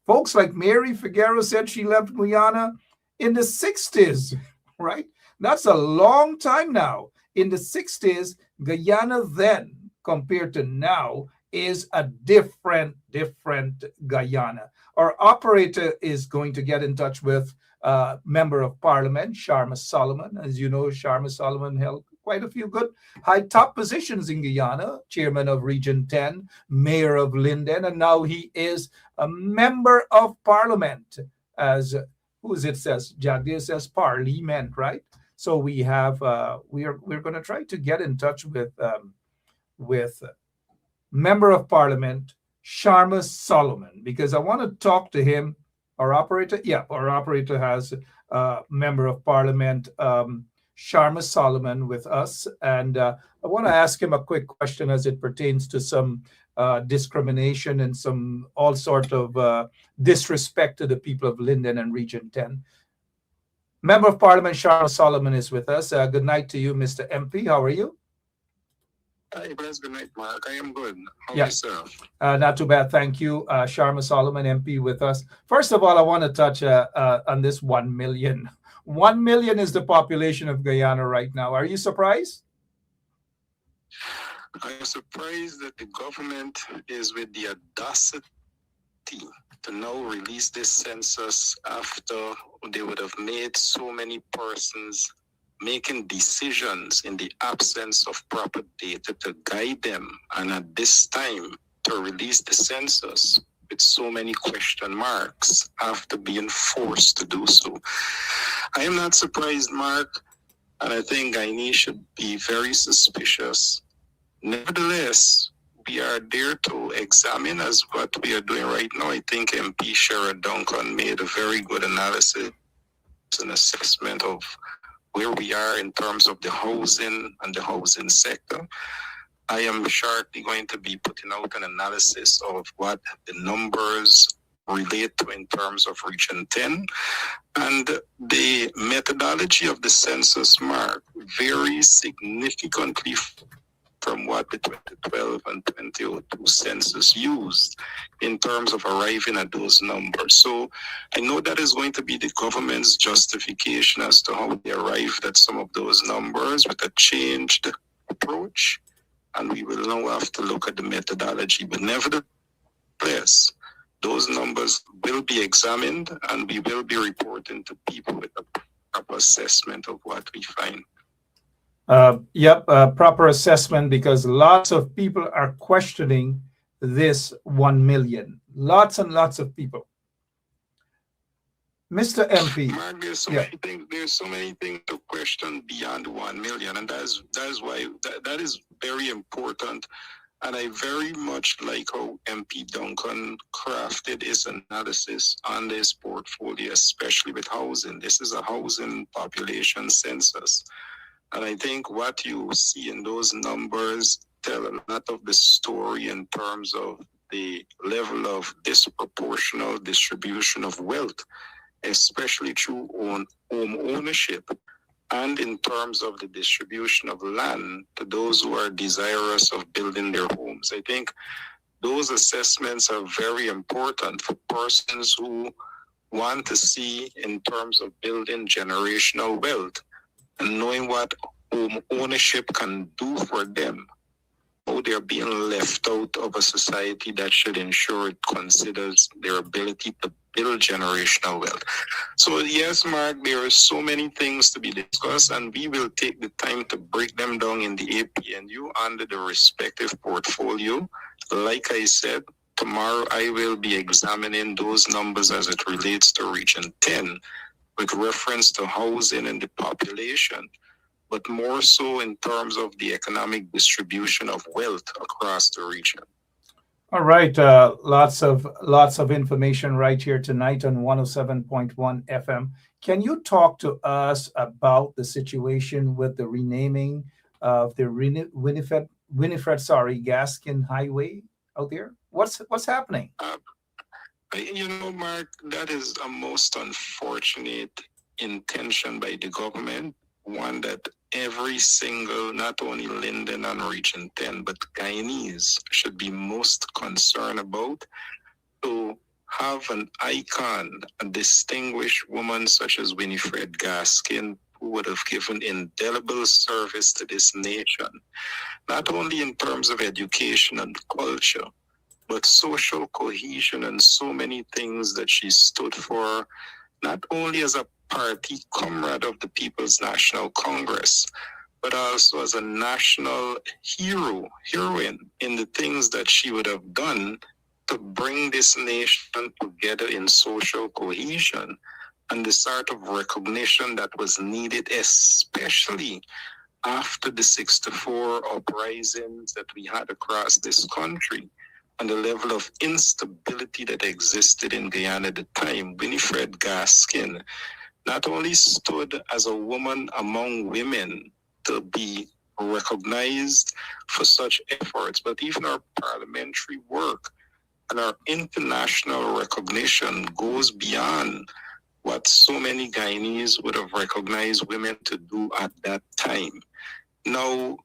Folks like Mary Figueroa said she left Guyana in the 60s, right? That's a long time now. In the 60s, Guyana then, compared to now, is a different Guyana. Our operator is going to get in touch with Member of Parliament, Sharma Solomon. As you know, Sharma Solomon held quite a few good high top positions in Guyana, chairman of Region 10, mayor of Linden, and now he is a member of parliament. As who is it says? Jagdir says parliament, right? So we have we're going to try to get in touch with member of parliament Sharma Solomon because I want to talk to him. Our operator, yeah, our operator has member of parliament Sharma Solomon with us, and I want to ask him a quick question as it pertains to some discrimination and some all sort of disrespect to the people of Linden and Region 10. Member of Parliament Sharma Solomon is with us. Good night to you, Mr. MP. How are you? Hi, bless. Good night, Mark. I am good. How Yeah. yourself? Not too bad, thank you. Sharma Solomon, MP, with us. First of all, I want to touch on this 1 million. 1 million is the population of Guyana right now. Are you surprised? I am surprised that the government is with the audacity to now release this census after they would have made so many persons making decisions in the absence of proper data to guide them, and at this time to release the census with so many question marks after being forced to do so. I am not surprised, Mark, and I think Guyanese should be very suspicious. Nevertheless, we are there to examine as what we are doing right now. I think MP Sherrod Duncan made a very good analysis and assessment of where we are in terms of the housing and the housing sector. I am shortly going to be putting out an analysis of what the numbers relate to in terms of Region 10. And the methodology of the census, Mark, varies significantly from what the 2012 and 2002 census used in terms of arriving at those numbers. So I know that is going to be the government's justification as to how they arrived at some of those numbers with a changed approach. And we will now have to look at the methodology. But nevertheless, those numbers will be examined and we will be reporting to people with a proper assessment of what we find. Proper assessment, because lots of people are questioning this 1 million. Lots and lots of people. Mr. MP. Mark, there's so many things to question beyond 1 million, and that is why that is very important. And I very much like how MP Duncan crafted his analysis on this portfolio, especially with housing. This is a housing population census. And I think what you see in those numbers tell a lot of the story in terms of the level of disproportional distribution of wealth, especially through home ownership, and in terms of the distribution of land to those who are desirous of building their homes. I think those assessments are very important for persons who want to see in terms of building generational wealth and knowing what home ownership can do for them, how they're being left out of a society that should ensure it considers their ability to build generational wealth. So yes, Mark, there are so many things to be discussed, and we will take the time to break them down in the APNU under the respective portfolio. Like I said, tomorrow I will be examining those numbers as it relates to Region 10 with reference to housing and the population, but more so in terms of the economic distribution of wealth across the region. All right, lots of information right here tonight on 107.1 FM. Can you talk to us about the situation with the renaming of the Winifred Gaskin Highway out there? What's happening? Mark, that is a most unfortunate intention by the government. one that every single, not only Linden and Region 10, but Guyanese should be most concerned about, to have an icon, a distinguished woman such as Winifred Gaskin, who would have given indelible service to this nation, not only in terms of education and culture, but social cohesion and so many things that she stood for, not only as a party comrade of the People's National Congress, but also as a national heroine in the things that she would have done to bring this nation together in social cohesion and the sort of recognition that was needed, especially after the 64 uprisings that we had across this country and the level of instability that existed in Guyana at the time. Winifred Gaskin not only stood as a woman among women to be recognized for such efforts, but even our parliamentary work and our international recognition goes beyond what so many Guyanese would have recognized women to do at that time. Now,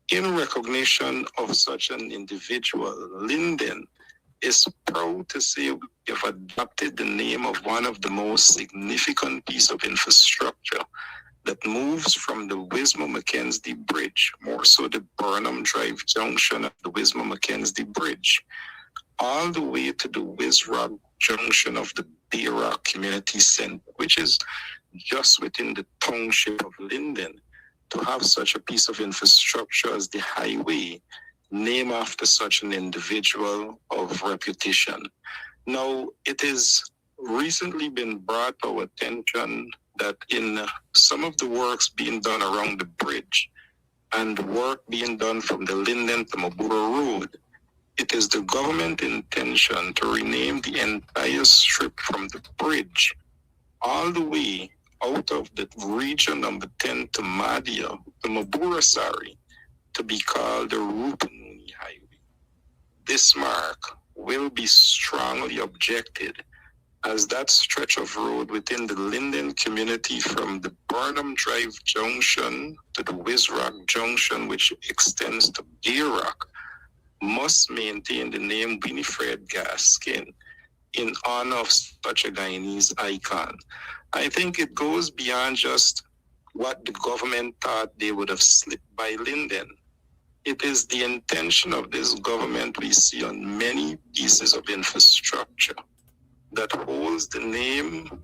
in recognition of such an individual, Linden is proud to say we have adopted the name of one of the most significant piece of infrastructure that moves from the Wismar-Mackenzie Bridge, more so the Burnham Drive junction of the Wismar-Mackenzie Bridge, all the way to the Wizrock junction of the Bay Rock Community Center, which is just within the township of Linden, to have such a piece of infrastructure as the highway named after such an individual of reputation. Now, it has recently been brought to our attention that in some of the works being done around the bridge and work being done from the Linden to Mabura Road, it is the government intention to rename the entire strip from the bridge all the way out of the region number 10 to Madia, to Mabura, to be called the Rupununi Highway. This mark will be strongly objected as that stretch of road within the Linden community from the Burnham Drive Junction to the Wizrock Junction, which extends to Bay Rock, must maintain the name Winifred Gaskin in honor of such a Guyanese icon. I think it goes beyond just what the government thought they would have slipped by Linden. It is the intention of this government we see on many pieces of infrastructure that holds the name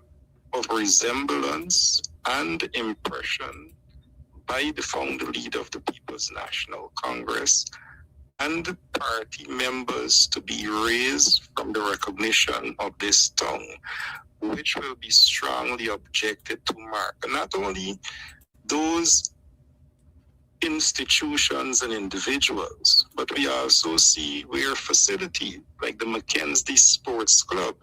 of resemblance and impression by the founder leader of the People's National Congress and the party members to be raised from the recognition of this tongue, which will be strongly objected to, Mark. And not only those institutions and individuals, but we also see where facility like the Mackenzie Sports Club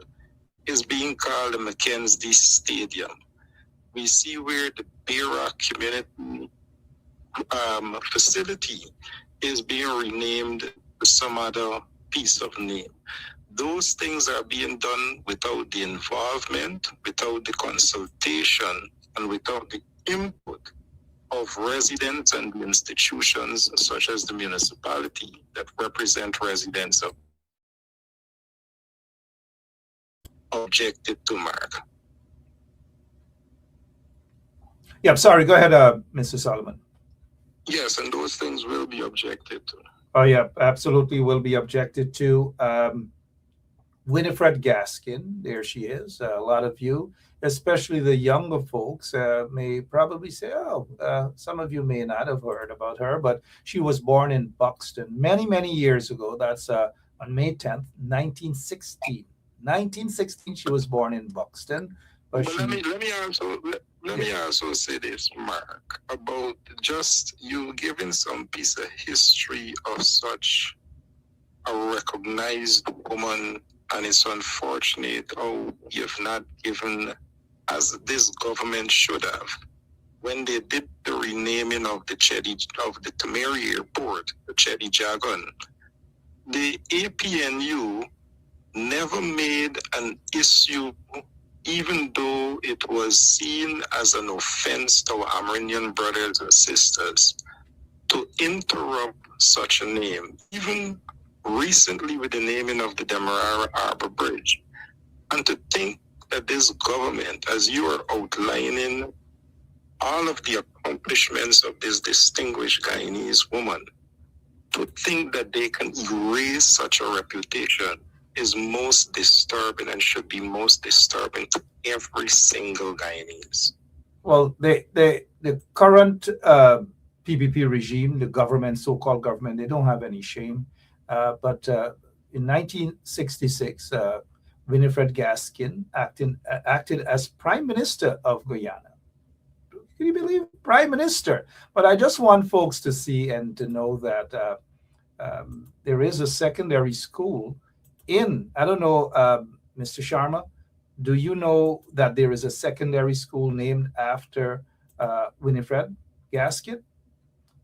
is being called the Mackenzie Stadium. We see where the Bay Rock Community facility is being renamed to some other piece of name. Those things are being done without the involvement, without the consultation, and without the input of residents and institutions such as the municipality that represent residents of objected to, Mark. Yeah, I'm sorry. Go ahead, Mr. Solomon. Yes, and those things will be objected to. Oh, yeah, absolutely will be objected to. Winifred Gaskin, there she is. A lot of you, especially the younger folks, may probably say, some of you may not have heard about her, but she was born in Buxton many, many years ago. That's on May 10th, 1916. 1916, she was born in Buxton. But let me also say this, Mark, about just you giving some piece of history of such a recognized woman, and it's unfortunate how you've not given, as this government should have, when they did the renaming of the Tamari Airport, the Chedi Jagan, the APNU never made an issue even though it was seen as an offense to our Amerindian brothers and sisters, to interrupt such a name, even recently with the naming of the Demerara Harbor Bridge, and to think that this government, as you are outlining all of the accomplishments of this distinguished Guyanese woman, to think that they can erase such a reputation is most disturbing and should be most disturbing to every single Guyanese. Well, the current PPP regime, the government, so-called government, they don't have any shame. But in 1966, Winifred Gaskin acted as Prime Minister of Guyana. Can you believe Prime Minister? But I just want folks to see and to know that there is a secondary school in, I don't know, Mr. Sharma, do you know that there is a secondary school named after Winifred Gaskin?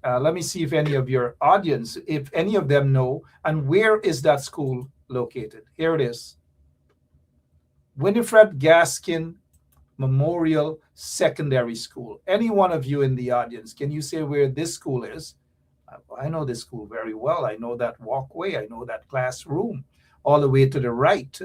Let me see if any of your audience, if any of them know, and where is that school located? Here it is. Winifred Gaskin Memorial Secondary School. Any one of you in the audience, can you say where this school is? I know this school very well. I know that walkway. I know that classroom. All the way to the right,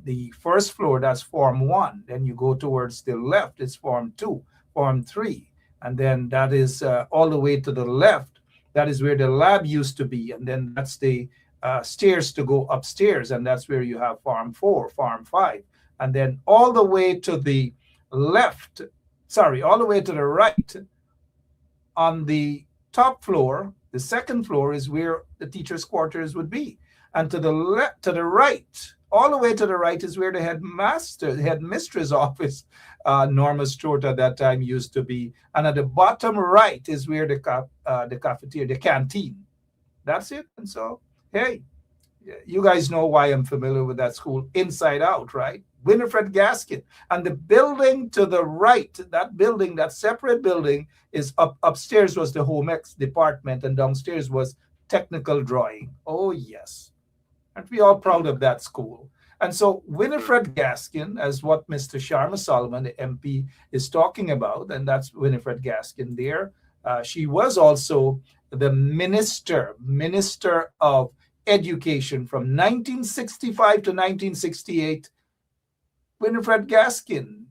the first floor, that's Form 1. Then you go towards the left, it's Form 2, Form 3. And then that is all the way to the left. That is where the lab used to be. And then that's the stairs to go upstairs. And that's where you have Form 4, Form 5. And then all the way to the left, all the way to the right, on the top floor, the second floor is where the teacher's quarters would be. And to the right, all the way to the right is where the headmistress office, Norma Strota at that time used to be. And at the bottom right is where the cafeteria, the canteen. That's it. And so, hey, you guys know why I'm familiar with that school inside out, right? Winifred Gaskin. And the building to the right, that building, that separate building, is upstairs was the home ec department, and downstairs was technical drawing. Oh, yes. Aren't we all proud of that school? And so Winifred Gaskin, as what Mr. Sharma Solomon, the MP, is talking about, and that's Winifred Gaskin there. She was also the minister of education from 1965 to 1968. Winifred Gaskin,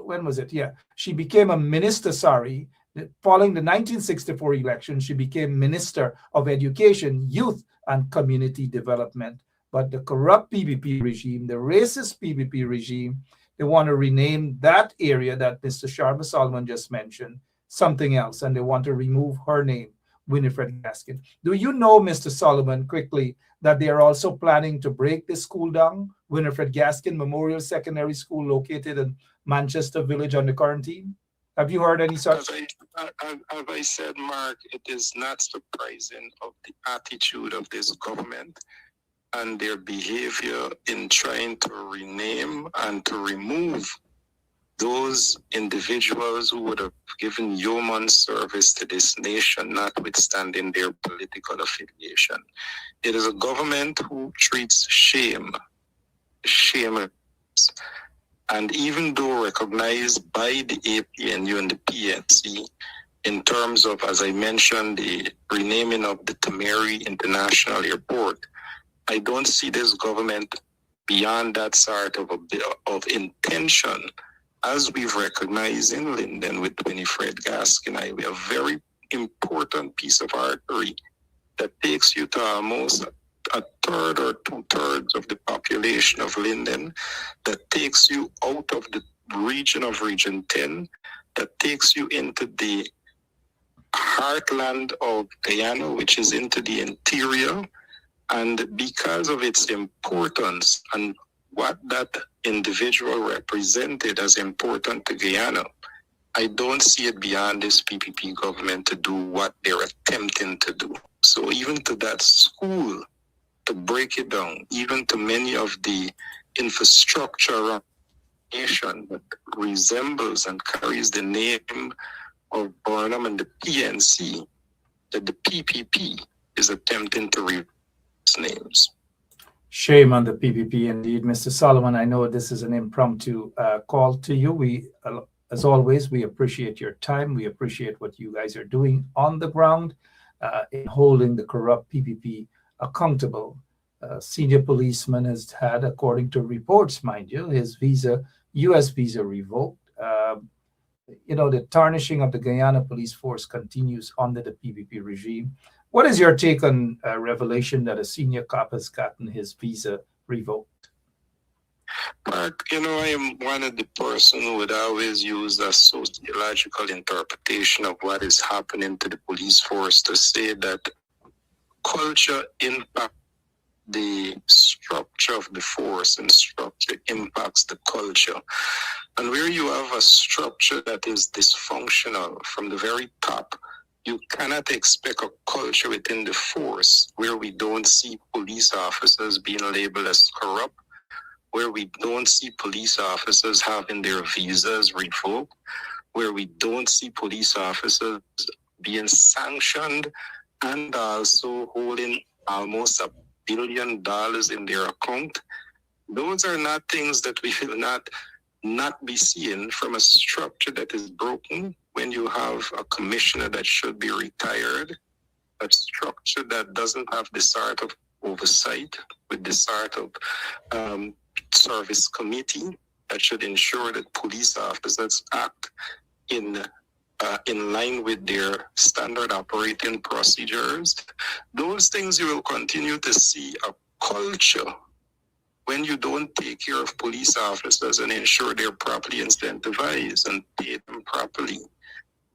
when was it? Yeah, she became a minister, following the 1964 election, she became Minister of Education, Youth, and Community Development. But the corrupt PPP regime, the racist PPP regime, they want to rename that area that Mr. Sharma Solomon just mentioned something else, and they want to remove her name, Winifred Gaskin. Do you know, Mr. Solomon, quickly, that they are also planning to break this school down, Winifred Gaskin Memorial Secondary School located in Manchester Village under quarantine? Have you heard any such? As I said, Mark, it is not surprising of the attitude of this government and their behavior in trying to rename and to remove those individuals who would have given yeoman service to this nation, notwithstanding their political affiliation. It is a government who treats shame. And even though recognized by the APNU and the PNC in terms of, as I mentioned, the renaming of the Tamari International Airport, I don't see this government beyond that sort of intention. As we've recognized in Linden with Winifred Gaskin, we have a very important piece of artery that takes you to almost a third or 2/3 of the population of Linden, that takes you out of the region of Region 10, that takes you into the heartland of Guyana, which is into the interior. And because of its importance and what that individual represented as important to Guyana, I don't see it beyond this PPP government to do what they're attempting to do. So even to that school, to break it down, even to many of the infrastructure nation that resembles and carries the name of Burnham and the PNC, that the PPP is attempting to replace names. Shame on the PPP indeed. Mr. Solomon, I know this is an impromptu call to you. As always, we appreciate your time. We appreciate what you guys are doing on the ground in holding the corrupt PPP accountable. Senior policeman has had, according to reports, mind you, his U.S. visa revoked. The tarnishing of the Guyana police force continues under the PPP regime. What is your take on revelation that a senior cop has gotten his visa revoked? Mark, I am one of the person who would always use a sociological interpretation of what is happening to the police force to say that culture impacts the structure of the force and structure impacts the culture. And where you have a structure that is dysfunctional from the very top, you cannot expect a culture within the force where we don't see police officers being labeled as corrupt, where we don't see police officers having their visas revoked, where we don't see police officers being sanctioned and also holding almost $1 billion in their account. Those are not things that we will not be seeing from a structure that is broken when you have a commissioner that should be retired, a structure that doesn't have the sort of oversight with the sort of service committee that should ensure that police officers act in line with their standard operating procedures. Those things you will continue to see a culture when you don't take care of police officers and ensure they're properly incentivized and pay them properly.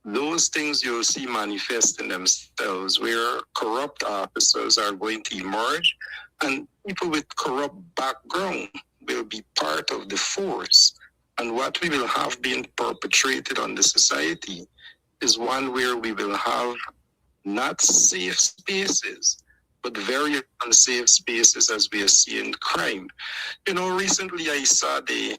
Those things you'll see manifesting themselves where corrupt officers are going to emerge and people with corrupt background will be part of the force. And what we will have being perpetrated on the society is one where we will have not safe spaces, but very unsafe spaces as we are seeing crime. Recently I saw the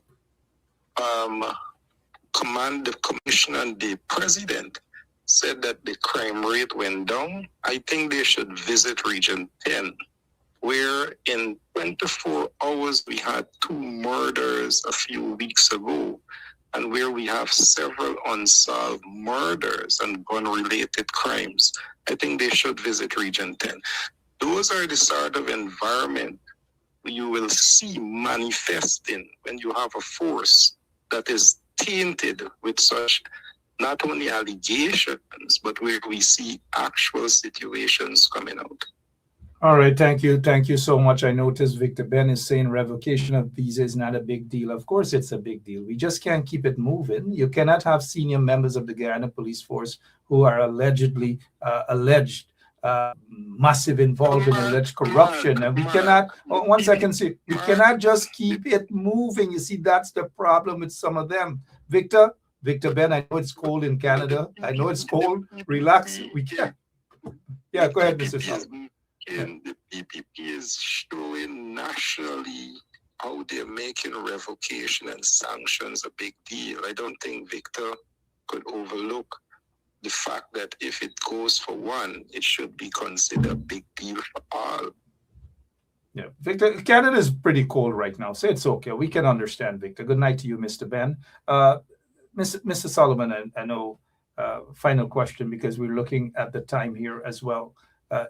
commissioner and the president said that the crime rate went down. I think they should visit Region 10, where in 24 hours we had 2 murders a few weeks ago, and where we have several unsolved murders and gun-related crimes. I think they should visit Region 10. Those are the sort of environment you will see manifesting when you have a force that is tainted with such not only allegations, but where we see actual situations coming out. All right, thank you. Thank you so much. I noticed Victor Ben is saying revocation of visa is not a big deal. Of course, it's a big deal. We just can't keep it moving. You cannot have senior members of the Guyana police force who are alleged massive involvement in alleged corruption. And we cannot, one second, see, we cannot just keep it moving. You see, that's the problem with some of them. Victor Ben, I know it's cold in Canada. I know it's cold. Relax. We can't. Yeah, go ahead, Mr. Solomon. And the PPP is showing nationally how they're making revocation and sanctions a big deal. I don't think Victor could overlook the fact that if it goes for one, it should be considered a big deal for all. Yeah, Victor, Canada is pretty cold right now, so it's okay. We can understand, Victor. Good night to you, Mr. Ben. Mr. Solomon, I know, final question, because we're looking at the time here as well.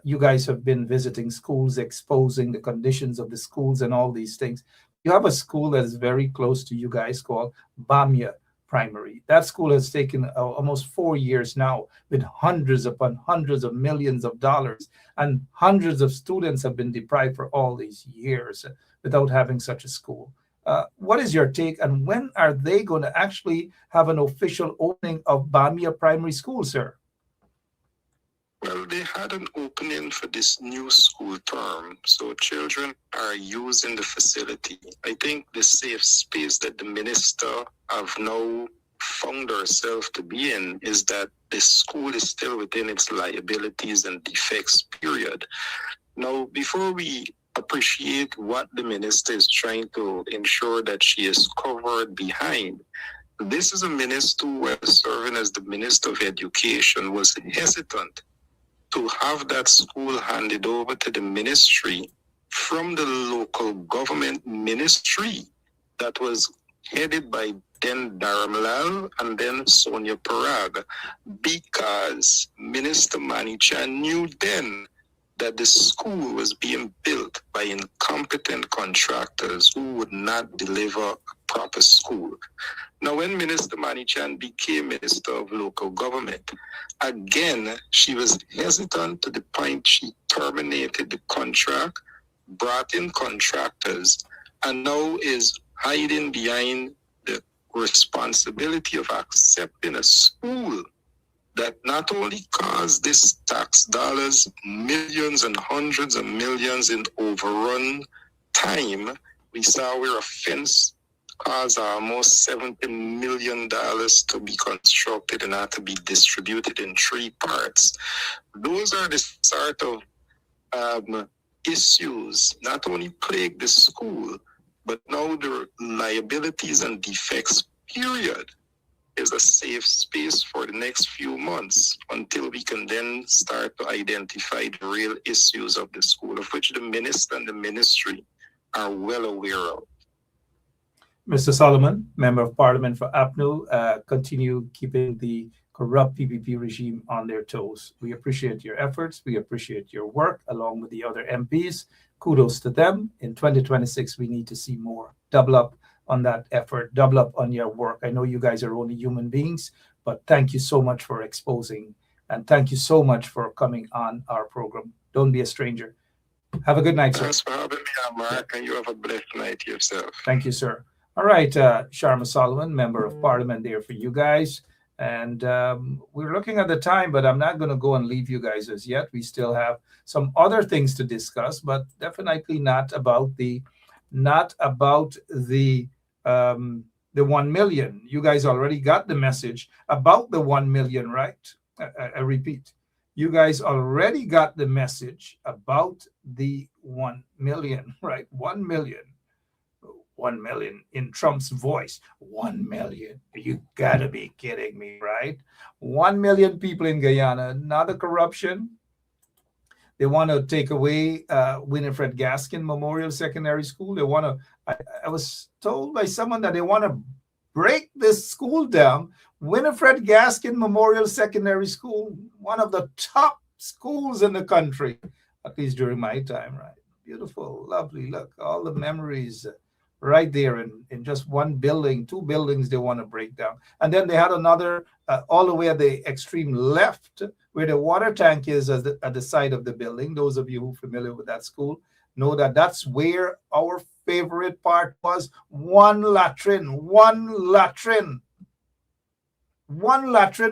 You guys have been visiting schools, exposing the conditions of the schools and all these things. You have a school that is very close to you guys called Bamia Primary. That school has taken almost 4 years now with hundreds upon hundreds of millions of dollars, and hundreds of students have been deprived for all these years without having such a school. What is your take, and when are they going to actually have an official opening of Bamia Primary School, sir? Well, they had an opening for this new school term, so children are using the facility. I think the safe space that the minister have now found herself to be in is that the school is still within its liabilities and defects period. Now, before we appreciate what the minister is trying to ensure that she is covered behind, this is a minister who was serving as the Minister of Education was hesitant to have that school handed over to the ministry from the local government ministry that was headed by then Dharamlal and then Sonia Parag, because Minister Manichan knew then that the school was being built by incompetent contractors who would not deliver a proper school. Now, when Minister Manichan became Minister of Local Government, again, she was hesitant to the point she terminated the contract, brought in contractors, and now is hiding behind the responsibility of accepting a school that not only caused this tax dollars millions and hundreds of millions in overrun time. We saw where a fence caused almost $70 million to be constructed and had to be distributed in 3 parts. Those are the sort of issues not only plague the school, but now the liabilities and defects, period, is a safe space for the next few months until we can then start to identify the real issues of the school, of which the minister and the ministry are well aware of. Mr. Solomon, Member of Parliament for APNU, continue keeping the corrupt PPP regime on their toes. We appreciate your efforts. We appreciate your work along with the other MPs. Kudos to them. In 2026, we need to see more. Double up on that effort, double up on your work. I know you guys are only human beings, but thank you so much for exposing, and thank you so much for coming on our program. Don't be a stranger. Have a good night, sir. Thanks for having me, Mark, and you have a blessed night yourself. Thank you, sir. All right, Sharma Solomon, Member of Parliament there for you guys. And we're looking at the time, but I'm not going to go and leave you guys as yet. We still have some other things to discuss, but definitely not about the 1 million. You guys already got the message about the 1 million, right? I repeat, you guys already got the message about the 1 million, right? 1 million. 1 million in Trump's voice. 1 million. You gotta be kidding me, right? 1 million people in Guyana. Another corruption. They want to take away Winifred Gaskin Memorial Secondary School. They want to, I was told by someone that they want to break this school down. Winifred Gaskin Memorial Secondary School, one of the top schools in the country, at least during my time, right? Beautiful, lovely, look, all the memories right there in just one building, 2 buildings they want to break down. And then they had another all the way at the extreme left where the water tank is at the side of the building. Those of you who are familiar with that school know that that's where our favorite part was. One latrine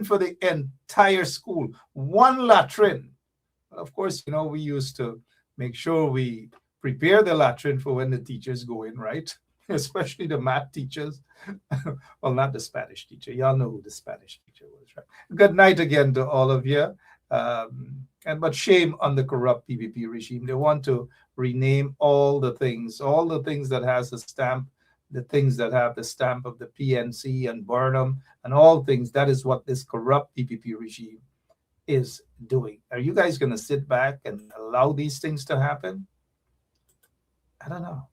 for the entire school. One latrine. Of course, you know, we used to make sure we prepare the latrine for when the teachers go in, right? Especially the math teachers. Well, not the Spanish teacher. Y'all know who the Spanish teacher was, right? Good night again to all of you. But shame on the corrupt PPP regime. They want to rename all the things that has a stamp, the things that have the stamp of the PNC and Burnham and all things. That is what this corrupt PPP regime is doing. Are you guys going to sit back and allow these things to happen? I don't know.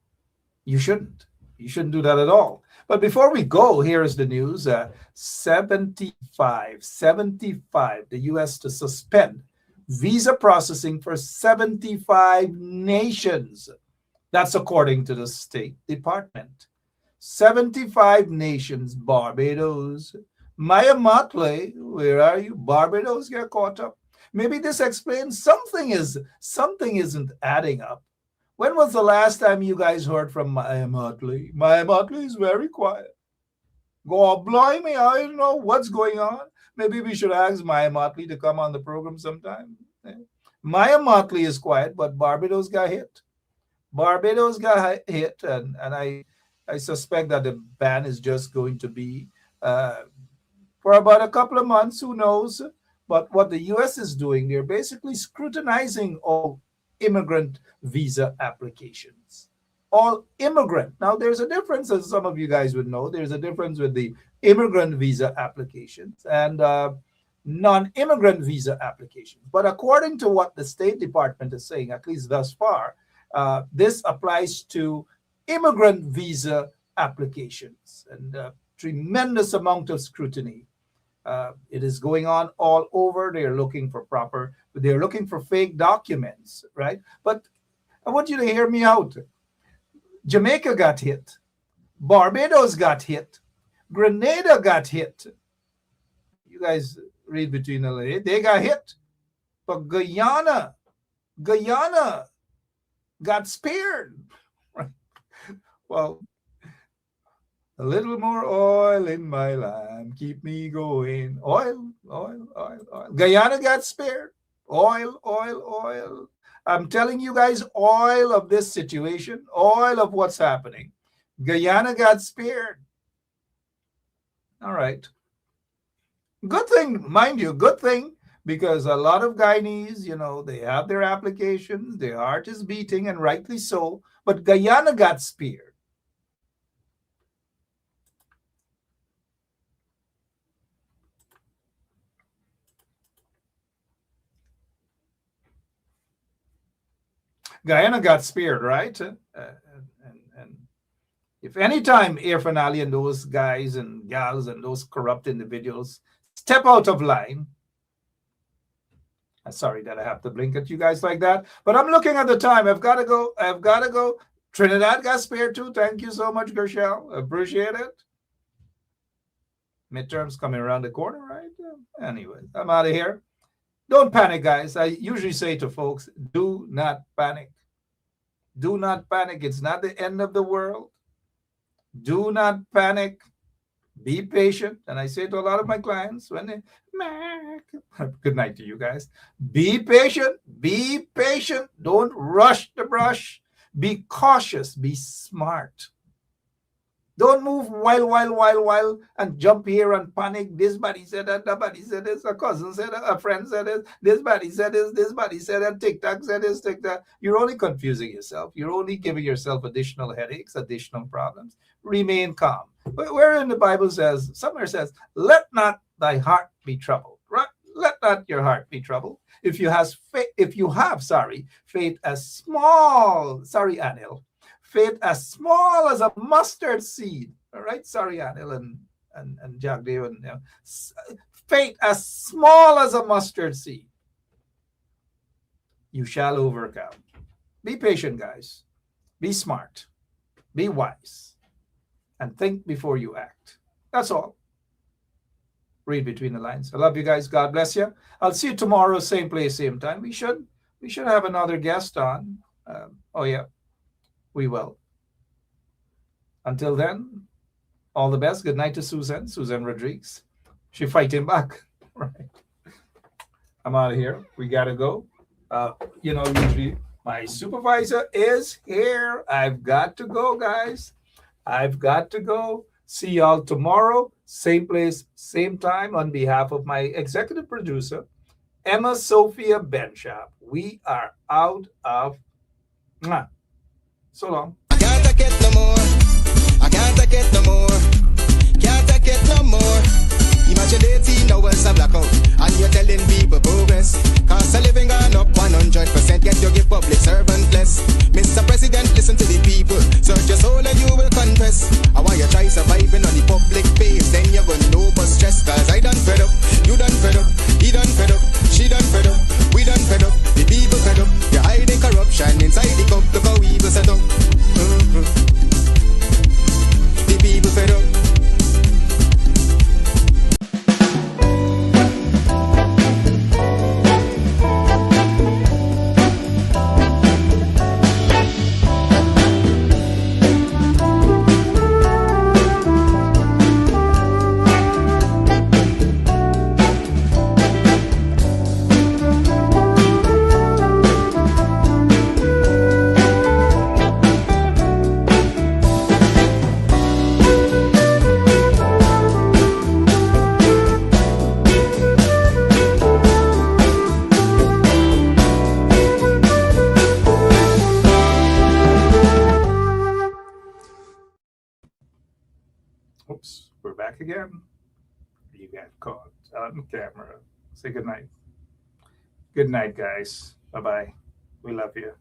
You shouldn't. You shouldn't do that at all. But before we go, here is the news. 75, the U.S. to suspend visa processing for 75 nations. That's according to the State Department. 75 nations, Barbados. Maya Motley, where are you? Barbados get caught up. Maybe this explains something isn't adding up. When was the last time you guys heard from Maya Motley? Maya Motley is very quiet. God blimey, I don't know what's going on. Maybe we should ask Maya Motley to come on the program sometime. Yeah. Maya Motley is quiet, but Barbados got hit. And I suspect that the ban is just going to be for about a couple of months, who knows? But what the U.S. is doing, they're basically scrutinizing all immigrant visa applications. All immigrant. Now, there's a difference, as some of you guys would know. There's a difference with the immigrant visa applications and non-immigrant visa applications. But according to what the State Department is saying, at least thus far, This applies to immigrant visa applications, and tremendous amount of scrutiny. It is going on all over. They're looking for fake documents, right? But I want you to hear me out. Jamaica got hit. Barbados got hit. Grenada got hit. You guys read between the lines. They got hit. But Guyana got spared. Well, a little more oil in my lamp, keep me going. Oil. Guyana got spared. Oil. I'm telling you guys, oil of this situation, oil of what's happening. Guyana got spared. All right. Good thing, mind you, good thing, because a lot of Guyanese, they have their applications, their heart is beating, and rightly so, but Guyana got spared. Guyana got spared, right? And if any time Air Finale and those guys and gals and those corrupt individuals step out of line, I'm sorry that I have to blink at you guys like that, but I'm looking at the time. I've got to go. Trinidad got spared too. Thank you so much, Gershel. Appreciate it. Midterms coming around the corner, right? Anyway, I'm out of here. Don't panic, guys. I usually say to folks, do not panic. Do not panic. It's not the end of the world. Do not panic. Be patient. And I say to a lot of my clients when they, good night to you guys. Be patient. Be patient. Don't rush the brush. Be cautious. Be smart. Don't move while, and jump here and panic. This body said that, that body said this, a cousin said that, a friend said this body said this body said that, TikTok said this, TikTok. You're only confusing yourself. You're only giving yourself additional headaches, additional problems. Remain calm. Where in the Bible says, somewhere says, let not thy heart be troubled. Right? Let not your heart be troubled. If you have faith as small, Anil, faith as small as a mustard seed. All right, sorry, Anil and Jagdev, faith as small as a mustard seed. You shall overcome. Be patient, guys. Be smart. Be wise. And think before you act. That's all. Read between the lines. I love you guys. God bless you. I'll see you tomorrow, same place, same time. We should have another guest on. We will. Until then, all the best. Good night to Susan Rodriguez. She's fighting back. Right. I'm out of here. We got to go. Usually my supervisor is here. I've got to go, guys. I've got to go. See y'all tomorrow. Same place, same time. On behalf of my executive producer, Emma Sophia Benshap, we are out of... So long. I can't take it no more. I can't take it no more. Can't take it no more. Imagine 18 hours a blackout and you're telling people progress. Cost of living gone up 100%, yet you give public servant less. Mr. President, listen to the people. Search your soul and you will confess. I want you try surviving on the public base, then you're gonna know but stress. Cause I done fed up, you done fed up, he done fed up, she done fed up, we done fed up, the people fed up. You're hiding corruption inside the cup, look how evil set up. The people fed up. Oops, we're back again. You got caught on camera. Say good night. Good night, guys. Bye-bye. We love you.